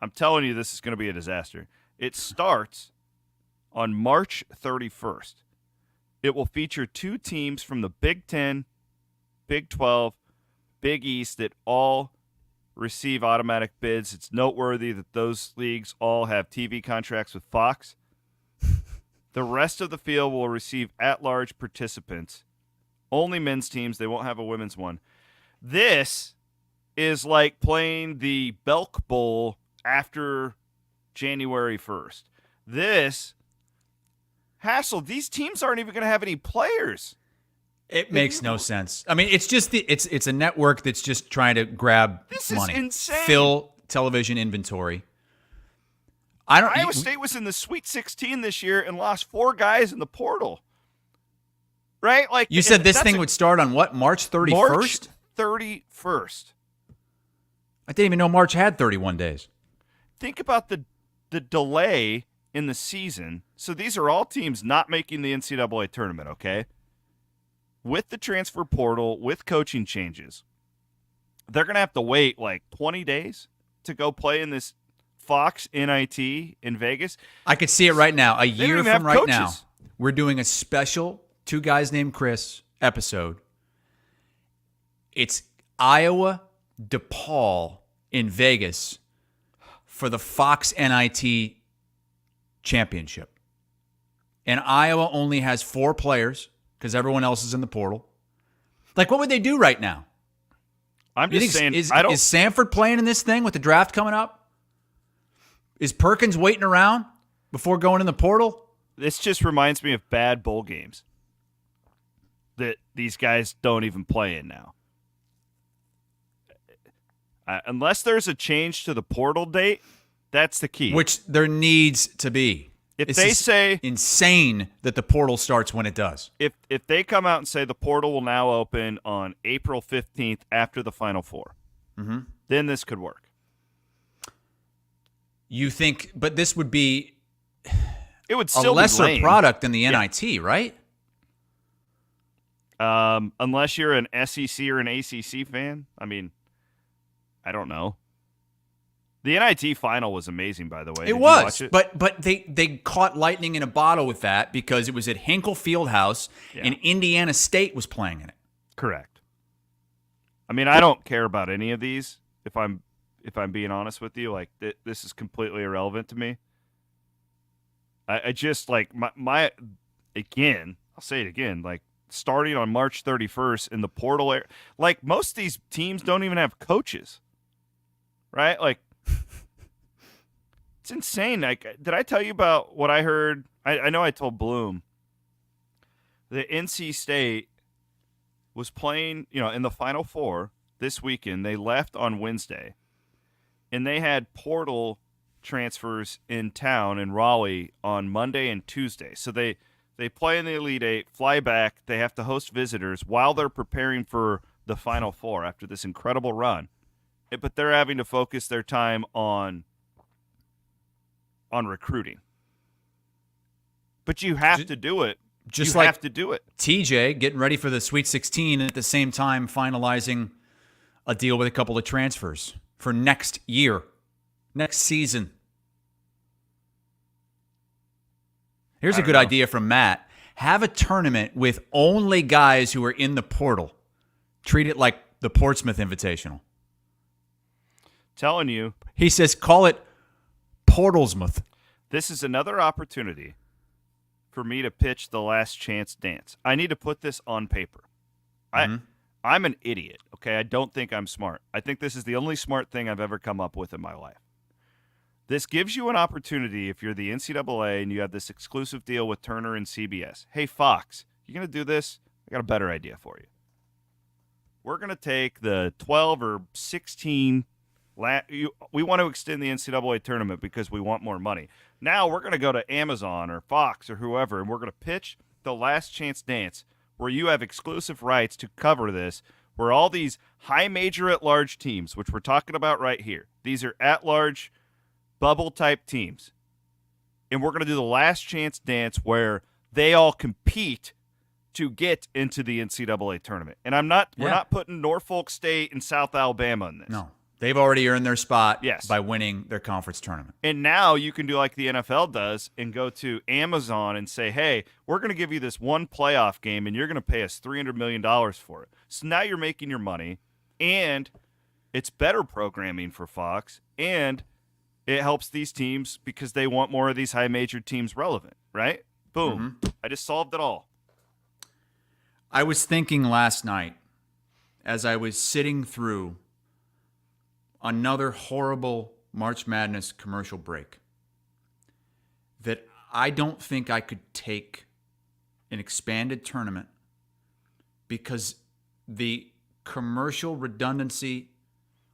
I'm telling you, this is going to be a disaster. It starts on March 31st. It will feature 2 teams from the Big 10, Big 12, Big East that all receive automatic bids. It's noteworthy that those leagues all have TV contracts with Fox. The rest of the field will receive at-large participants. Only men's teams. They won't have a women's one. This is like playing the Belk Bowl after January 1st. Hassel, these teams aren't even going to have any players. It makes no sense. I mean, it's just it's a network that's just trying to grab money. This is insane. Fill television inventory. Iowa State was in the Sweet 16 this year and lost 4 guys in the portal. Right? Like you said, this thing would start on what? March 31st? March 31st. I didn't even know March had 31 days. Think about the delay in the season. So these are all teams not making the NCAA tournament, okay? With the transfer portal, with coaching changes, they're going to have to wait like 20 days to go play in this Fox NIT in Vegas. I could see it right now. A They don't year even from have right coaches. now, we're doing a special Two Guys Named Chris episode. It's Iowa DePaul in Vegas for the Fox NIT championship. And Iowa only has 4 players because everyone else is in the portal. Like, what would they do right now? I'm You just think, saying, is I don't. Sanford playing in this thing with the draft coming up? Is Perkins waiting around before going in the portal? This just reminds me of bad bowl games that these guys don't even play in now. Unless there's a change to the portal date, that's the key. Which there needs to be. If It's they just say insane that the portal starts when it does. if they come out and say the portal will now open on April 15th after the Final Four, then this could work. You think, but this would be It would a still lesser be lame. product than the NIT, right? Unless you're an SEC or an ACC fan. I mean, I don't know. The NIT final was amazing, by the way. It Did you was, watch it? but they caught lightning in a bottle with that because it was at Hinkle Fieldhouse and Indiana State was playing in it. Correct. I mean, I don't care about any of these. If I'm being honest with you, like this is completely irrelevant to me. I just like my again. I'll say it again. Like starting on March 31st in the portal area. Like most of these teams don't even have coaches, right? Like. It's insane. Like, did I tell you about what I heard? I know I told Bloom. The NC State was playing, in the Final Four this weekend. They left on Wednesday, and they had portal transfers in town in Raleigh on Monday and Tuesday. So they play in the Elite Eight, fly back. They have to host visitors while they're preparing for the Final Four after this incredible run. But they're having to focus their time on recruiting. But you have to do it. Just you like have to do it. TJ getting ready for the Sweet 16 and at the same time finalizing a deal with a couple of transfers for next year, next season. Here's a good idea from Matt. Have a tournament with only guys who are in the portal. Treat it like the Portsmouth Invitational. Telling you. He says call it Portalsmouth. This is another opportunity for me to pitch the last chance dance. I need to put this on paper. I'm an idiot, okay? I don't think I'm smart. I think this is the only smart thing I've ever come up with in my life. This gives you an opportunity if you're the NCAA and you have this exclusive deal with Turner and CBS. Hey, Fox, you going to do this? I got a better idea for you. We're going to take the 12 or 16 we want to extend the NCAA tournament because we want more money. Now we're going to go to Amazon or Fox or whoever, and we're going to pitch the last chance dance where you have exclusive rights to cover this, where all these high major at-large teams, which we're talking about right here, these are at-large bubble-type teams, and we're going to do the last chance dance where they all compete to get into the NCAA tournament. And we're not putting Norfolk State and South Alabama in this. No. They've already earned their spot Yes. by winning their conference tournament. And now you can do like the NFL does and go to Amazon and say, hey, we're going to give you this one playoff game and you're going to pay us $300 million for it. So now you're making your money, and it's better programming for Fox, and it helps these teams because they want more of these high major teams relevant, right? Boom. I just solved it all. I was thinking last night as I was sitting through another horrible March Madness commercial break that I don't think I could take an expanded tournament because the commercial redundancy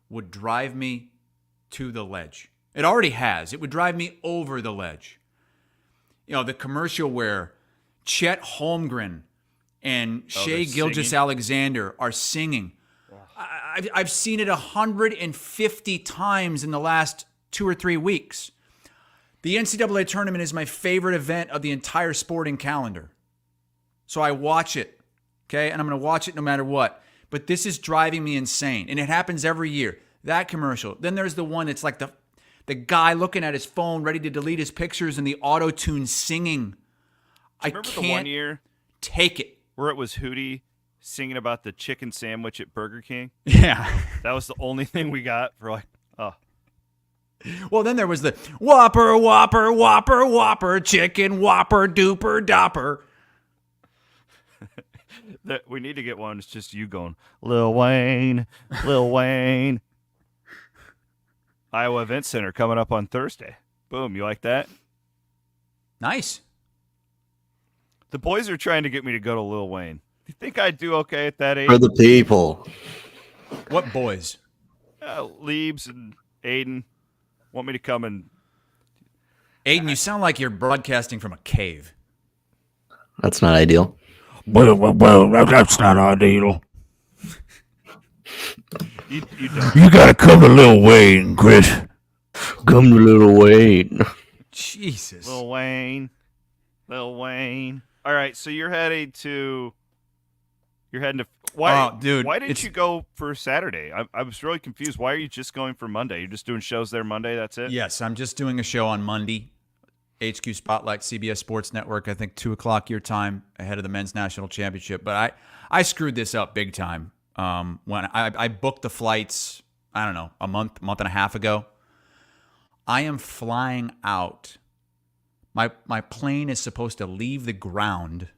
would drive me to the ledge. It already has. It would drive me over the ledge. The commercial where Chet Holmgren and Shea Gilgeous-Alexander are singing. I've seen it 150 times in the last 2 or 3 weeks. The NCAA tournament is my favorite event of the entire sporting calendar. So I watch it, okay? And I'm going to watch it no matter what. But this is driving me insane. And it happens every year. That commercial. Then there's the one that's like The guy looking at his phone, ready to delete his pictures, and the auto-tune singing. I Remember can't the one year take it. where it was Hootie singing about the chicken sandwich at Burger King? Yeah. That was the only thing we got for like, oh. Well, then there was the Whopper, Whopper, Whopper, Whopper, chicken, Whopper, duper, dopper. We need to get one. It's just you going, Lil Wayne, Lil Wayne. Iowa Event Center coming up on Thursday. Boom. You like that? Nice. The boys are trying to get me to go to Lil Wayne. Do you think I'd do okay at that age? For the people. What boys? Leibs and Aiden want me to come and... Aiden, you sound like you're broadcasting from a cave. That's not ideal. Well, that's not ideal. You don't. You gotta come to Lil Wayne, Chris. Come to Little Wayne. Jesus. Lil Wayne. Lil Wayne. All right, so you're heading to... Why, dude, why didn't you go for Saturday? I was really confused. Why are you just going for Monday? You're just doing shows there Monday, that's it? Yes, I'm just doing a show on Monday. HQ Spotlight, CBS Sports Network, I think 2 o'clock your time ahead of the men's national championship. But I screwed this up big time when I booked the flights, I don't know, a month and a half ago. I am flying out. My plane is supposed to leave the ground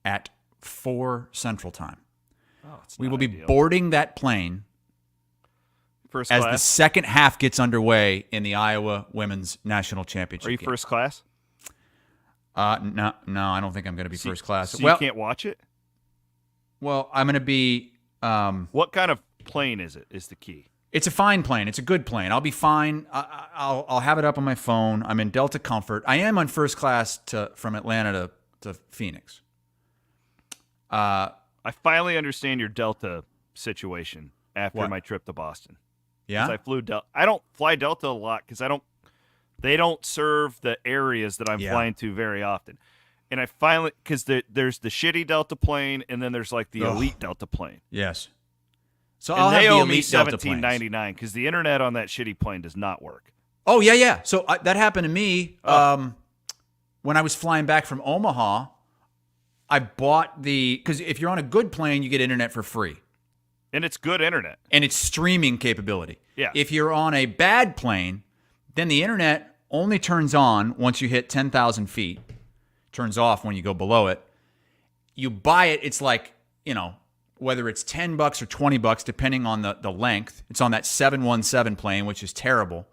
at 4 Central Time. Oh, it's We not will be ideal. boarding that plane First as the class? second half gets underway in the Iowa Women's National Championship Are you game. first class? No, I don't think I'm going to be So- first class. So well, you can't watch it? well, I'm going to be. What kind of plane is it? Is the key? It's a fine plane. It's a good plane. I'll be fine. I'll have it up on my phone. I'm in Delta Comfort. I am on first class from Atlanta to Phoenix. I finally understand your Delta situation after What? my trip to Boston. Yeah. 'Cause I flew Delta. I don't fly Delta a lot because they don't serve the areas that I'm Yeah. flying to very often. And I finally, because there's the shitty Delta plane and then there's like the Ugh. elite Delta plane. Yes. So And I'll have they the owe me elite Delta planes. $17.99 because the internet on that shitty plane does not work. Oh yeah. So that happened to me Oh. when I was flying back from Omaha. I bought because if you're on a good plane, you get internet for free. And it's good internet. And it's streaming capability. Yeah. If you're on a bad plane, then the internet only turns on once you hit 10,000 feet, turns off when you go below it. You buy it, it's like, whether it's $10 or $20, depending on the length. It's on that 717 plane, which is terrible.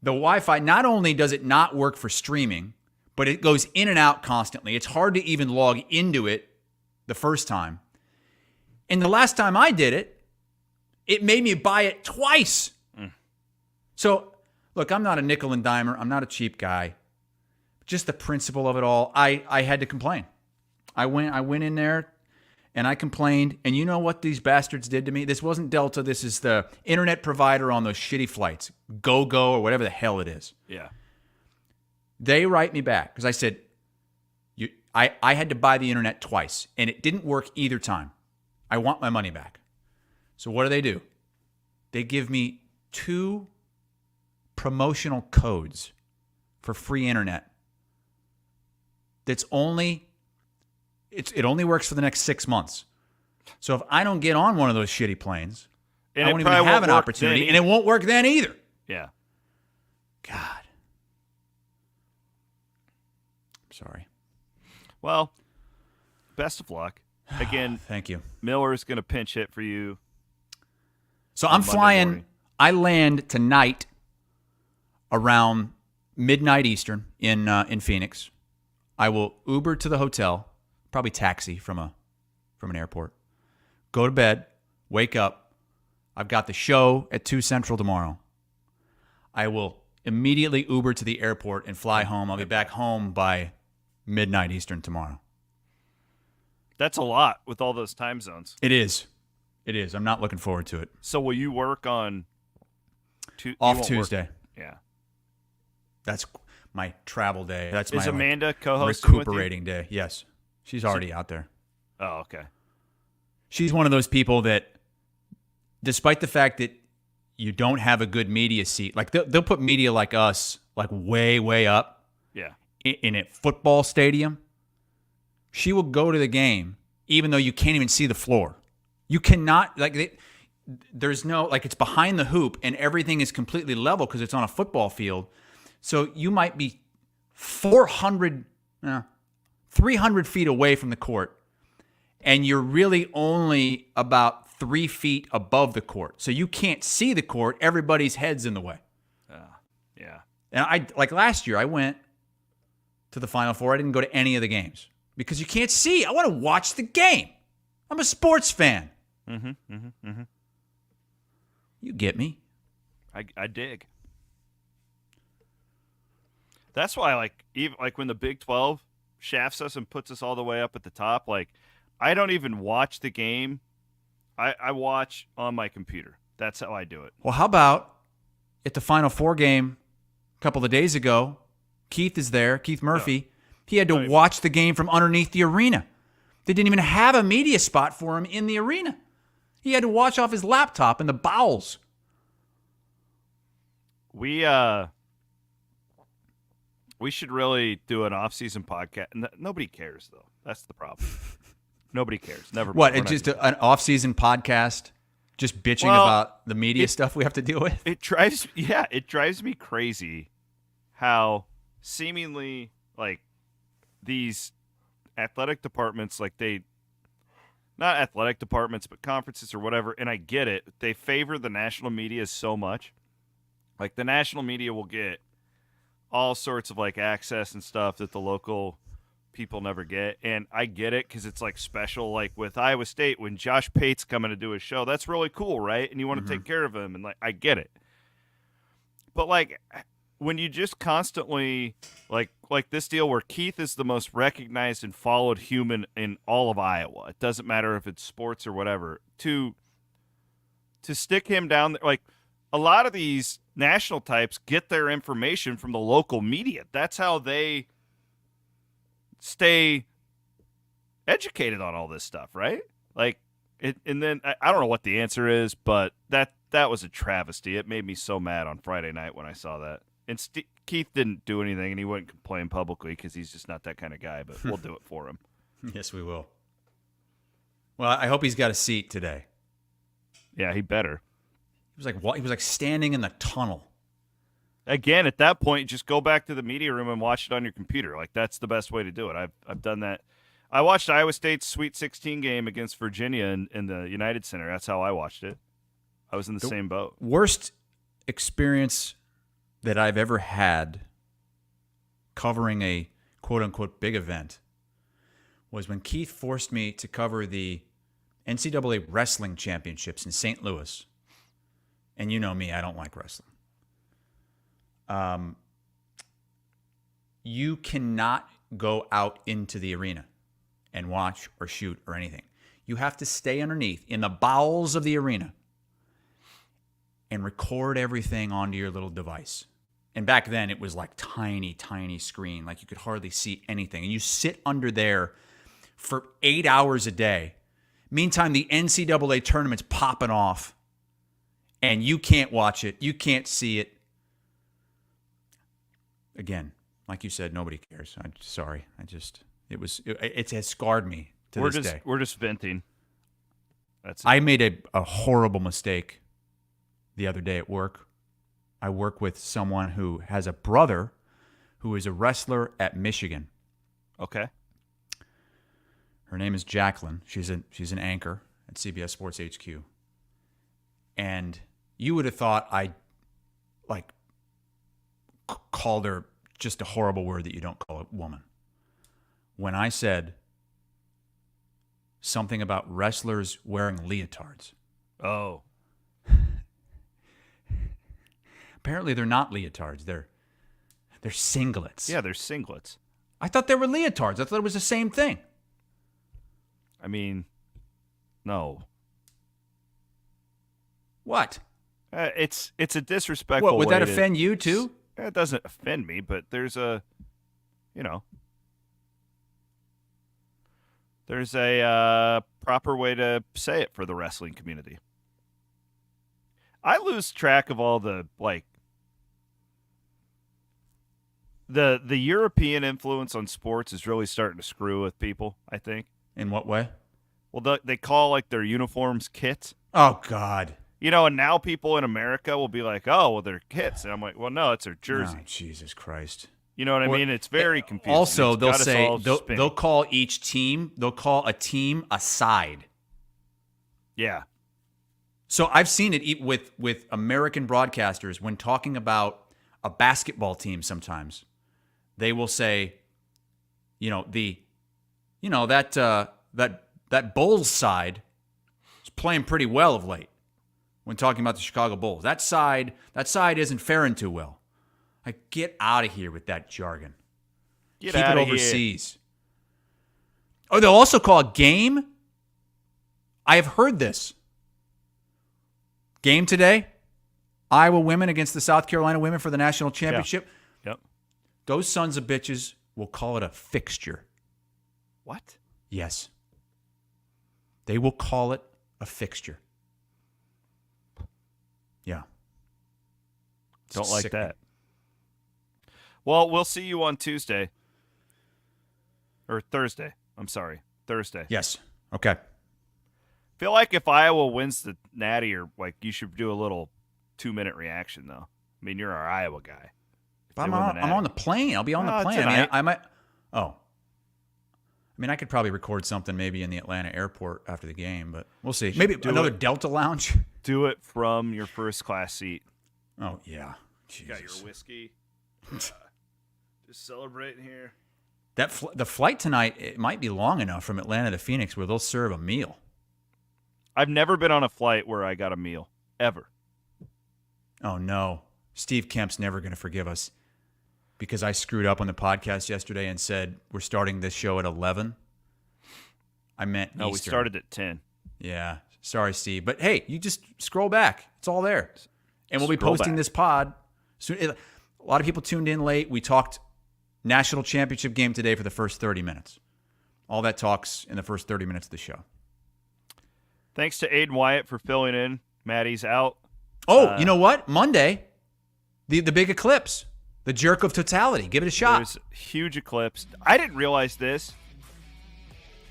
The Wi-Fi, not only does it not work for streaming, but it goes in and out constantly. It's hard to even log into it the first time. And the last time I did it, it made me buy it twice. So, look, I'm not a nickel and dimer. I'm not a cheap guy. Just the principle of it all, I had to complain. I went in there and I complained. And you know what these bastards did to me? This wasn't Delta. This is the internet provider on those shitty flights, GoGo or whatever the hell it is. Yeah. They write me back because I said, I had to buy the internet twice, and it didn't work either time. I want my money back. So what do? They give me 2 promotional codes for free internet. It only works for the next 6 months. So if I don't get on one of those shitty planes, And I it won't even probably have an won't work opportunity, then and it won't work then either. Yeah. God. Sorry. Well, best of luck. Again, Thank you. Miller's going to pinch hit for you. So on I'm Monday flying. morning. I land tonight around midnight Eastern in Phoenix. I will Uber to the hotel, probably taxi from an airport. Go to bed, wake up. I've got the show at 2 Central tomorrow. I will immediately Uber to the airport and fly home. I'll be back home by midnight Eastern tomorrow. That's a lot with all those time zones. It is. I'm not looking forward to it. So will you work on you Off won't work- Tuesday. Yeah. That's my travel day. That's Is my Amanda co-hosting with you? recuperating day. Yes. She's already out there. Oh, okay. She's one of those people that, despite the fact that you don't have a good media seat. Like they'll put media like us, like way, way up. Yeah. In a football stadium. She will go to the game even though you can't even see the floor. You cannot, there's no, like it's behind the hoop and everything is completely level because it's on a football field. So you might be 300 feet away from the court and you're really only about 3 feet above the court. So you can't see the court. Everybody's head's in the way. Yeah. And last year I went to the Final Four. I didn't go to any of the games because you can't see. I want to watch the game. I'm a sports fan. You get me? I dig. That's why, even when the Big 12 shafts us and puts us all the way up at the top, I don't even watch the game. I watch on my computer. That's how I do it. Well, how about at the Final Four game a couple of days ago, Keith is there, Keith Murphy. Yeah. He had to watch the game from underneath the arena. They didn't even have a media spot for him in the arena. He had to watch off his laptop in the bowels. We should really do an off-season podcast. Nobody cares, though. That's the problem. Nobody cares. Never. What? It's just an off-season podcast, just bitching about the media stuff we have to deal with. It drives me crazy how seemingly these athletic departments, not athletic departments, but conferences or whatever. And I get it. They favor the national media so much. The national media will get all sorts of access and stuff that the local people never get. And I get it because it's special. With Iowa State, when Josh Pate's coming to do a show, that's really cool, right? And you want to take care of him. And I get it. But when you just constantly like this deal where Keith is the most recognized and followed human in all of Iowa, it doesn't matter if it's sports or whatever, to stick him down there, a lot of these national types get their information from the local media. That's how they stay educated on all this stuff, right? And then I don't know what the answer is, but that was a travesty. It made me so mad on Friday night when I saw that. And Keith didn't do anything, and he wouldn't complain publicly because he's just not that kind of guy, but we'll do it for him. Yes, we will. Well, I hope he's got a seat today. Yeah, he better. He was standing in the tunnel. Again, at that point, just go back to the media room and watch it on your computer. That's the best way to do it. I've done that. I watched Iowa State's Sweet 16 game against Virginia in the United Center. That's how I watched it. I was in the same boat. Worst experience that I've ever had covering a quote-unquote big event was when Keith forced me to cover the NCAA Wrestling Championships in St. Louis. And you know me, I don't like wrestling. You cannot go out into the arena and watch or shoot or anything. You have to stay underneath in the bowels of the arena and record everything onto your little device. And back then it was tiny, tiny screen. You could hardly see anything. And you sit under there for 8 hours a day. Meantime, the NCAA tournament's popping off. And you can't watch it. You can't see it. Again, like you said, nobody cares. I'm sorry. It has scarred me to this day. We're just venting. That's it. I made a horrible mistake the other day at work. I work with someone who has a brother who is a wrestler at Michigan. Okay. Her name is Jacqueline. She's an anchor at CBS Sports HQ. And you would have thought I called her just a horrible word that you don't call a woman. When I said something about wrestlers wearing leotards. Oh. Apparently they're not leotards. They're singlets. Yeah, they're singlets. I thought they were leotards. I thought it was the same thing. I mean, no. What? It's a disrespectful. What, would that offend you too? It doesn't offend me, but there's a proper way to say it for the wrestling community. I lose track of all the the European influence on sports is really starting to screw with people, I think. In what way? Well, they call like their uniforms kits. Oh God. And now people in America will be like, "Oh, well, they're kits," and I'm like, "Well, no, it's their jersey." Oh, Jesus Christ. You know what I mean? It's very confusing. Also, It's they'll got us say all they'll spinning. call each team. They'll call a team a side. Yeah. So I've seen it with American broadcasters when talking about a basketball team. Sometimes they will say, that Bulls side is playing pretty well of late. When talking about the Chicago Bulls, that side isn't faring too well. Like, get out of here with that jargon. Get Keep out it of overseas. Oh, they'll also call a game. I have heard this. Game today, Iowa women against the South Carolina women for the national championship. Yeah. Yep. Those Sons of bitches will call it a fixture. What? Yes. They will call it a fixture. Yeah. Don't like Sickening. that. Well, we'll see you on Tuesday. Or Thursday. I'm sorry. Thursday. Yes. Okay. Feel like if Iowa wins the Natty, or you should do a little 2-minute reaction, though. I mean, you're our Iowa guy. I'm on the plane. I'll be on the plane. Tonight. I might. Oh. I mean, I could probably record something maybe in the Atlanta airport after the game, but we'll see. Maybe another Delta Lounge. Do it from your first class seat. Oh, yeah. You got your whiskey. Just celebrating here. The flight tonight, it might be long enough from Atlanta to Phoenix where they'll serve a meal. I've never been on a flight where I got a meal. Ever. Oh, no. Steve Kemp's never going to forgive us because I screwed up on the podcast yesterday and said we're starting this show at 11. I meant No, Eastern. we started at 10. Yeah. Sorry, Steve. But, hey, you just scroll back. It's all there. And we'll be Scroll posting back. this pod soon. A lot of people tuned in late. We talked national championship game today for the first 30 minutes. All that talks in the first 30 minutes of the show. Thanks to Aiden Wyatt for filling in. Maddie's out. Oh, you know what? Monday, the big eclipse, the jerk of totality. Give it a shot. There's a huge eclipse. I didn't realize this.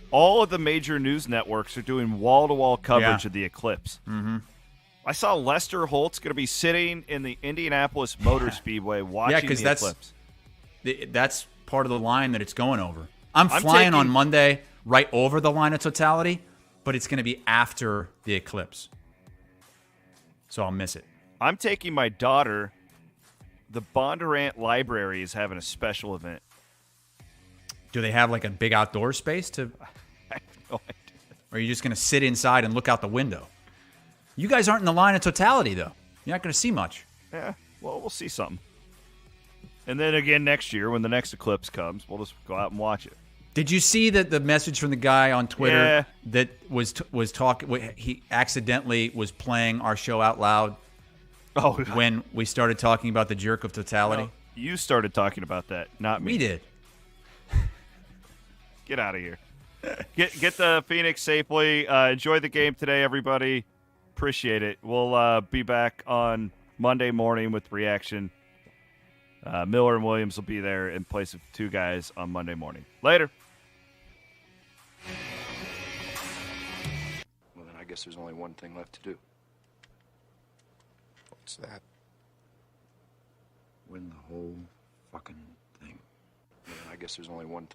All of the major news networks are doing wall-to-wall coverage of the eclipse. Mm-hmm. I saw Lester Holt's going to be sitting in the Indianapolis Motor Speedway watching the eclipse. That's part of the line that it's going over. I'm flying on Monday right over the line of totality, but it's going to be after the eclipse. So I'll miss it. I'm taking my daughter. The Bondurant Library is having a special event. Do they have like a big outdoor space to? I have no idea. Or are you just going to sit inside and look out the window? You guys aren't in the line of totality, though. You're not going to see much. Yeah, well, we'll see something. And then again next year, when the next eclipse comes, we'll just go out and watch it. Did you see the message from the guy on Twitter Yeah. that was talking? He accidentally was playing our show out loud. Oh, when we started talking about the jerk of totality. No, you started talking about that, not me. We did. Get out of here. Get the Phoenix safely. Enjoy the game today, everybody. Appreciate it. We'll be back on Monday morning with reaction. Miller and Williams will be there in place of two guys on Monday morning. Later. Well, then I guess there's only one thing left to do. What's that? Win the whole fucking thing. Well, then I guess there's only one thing.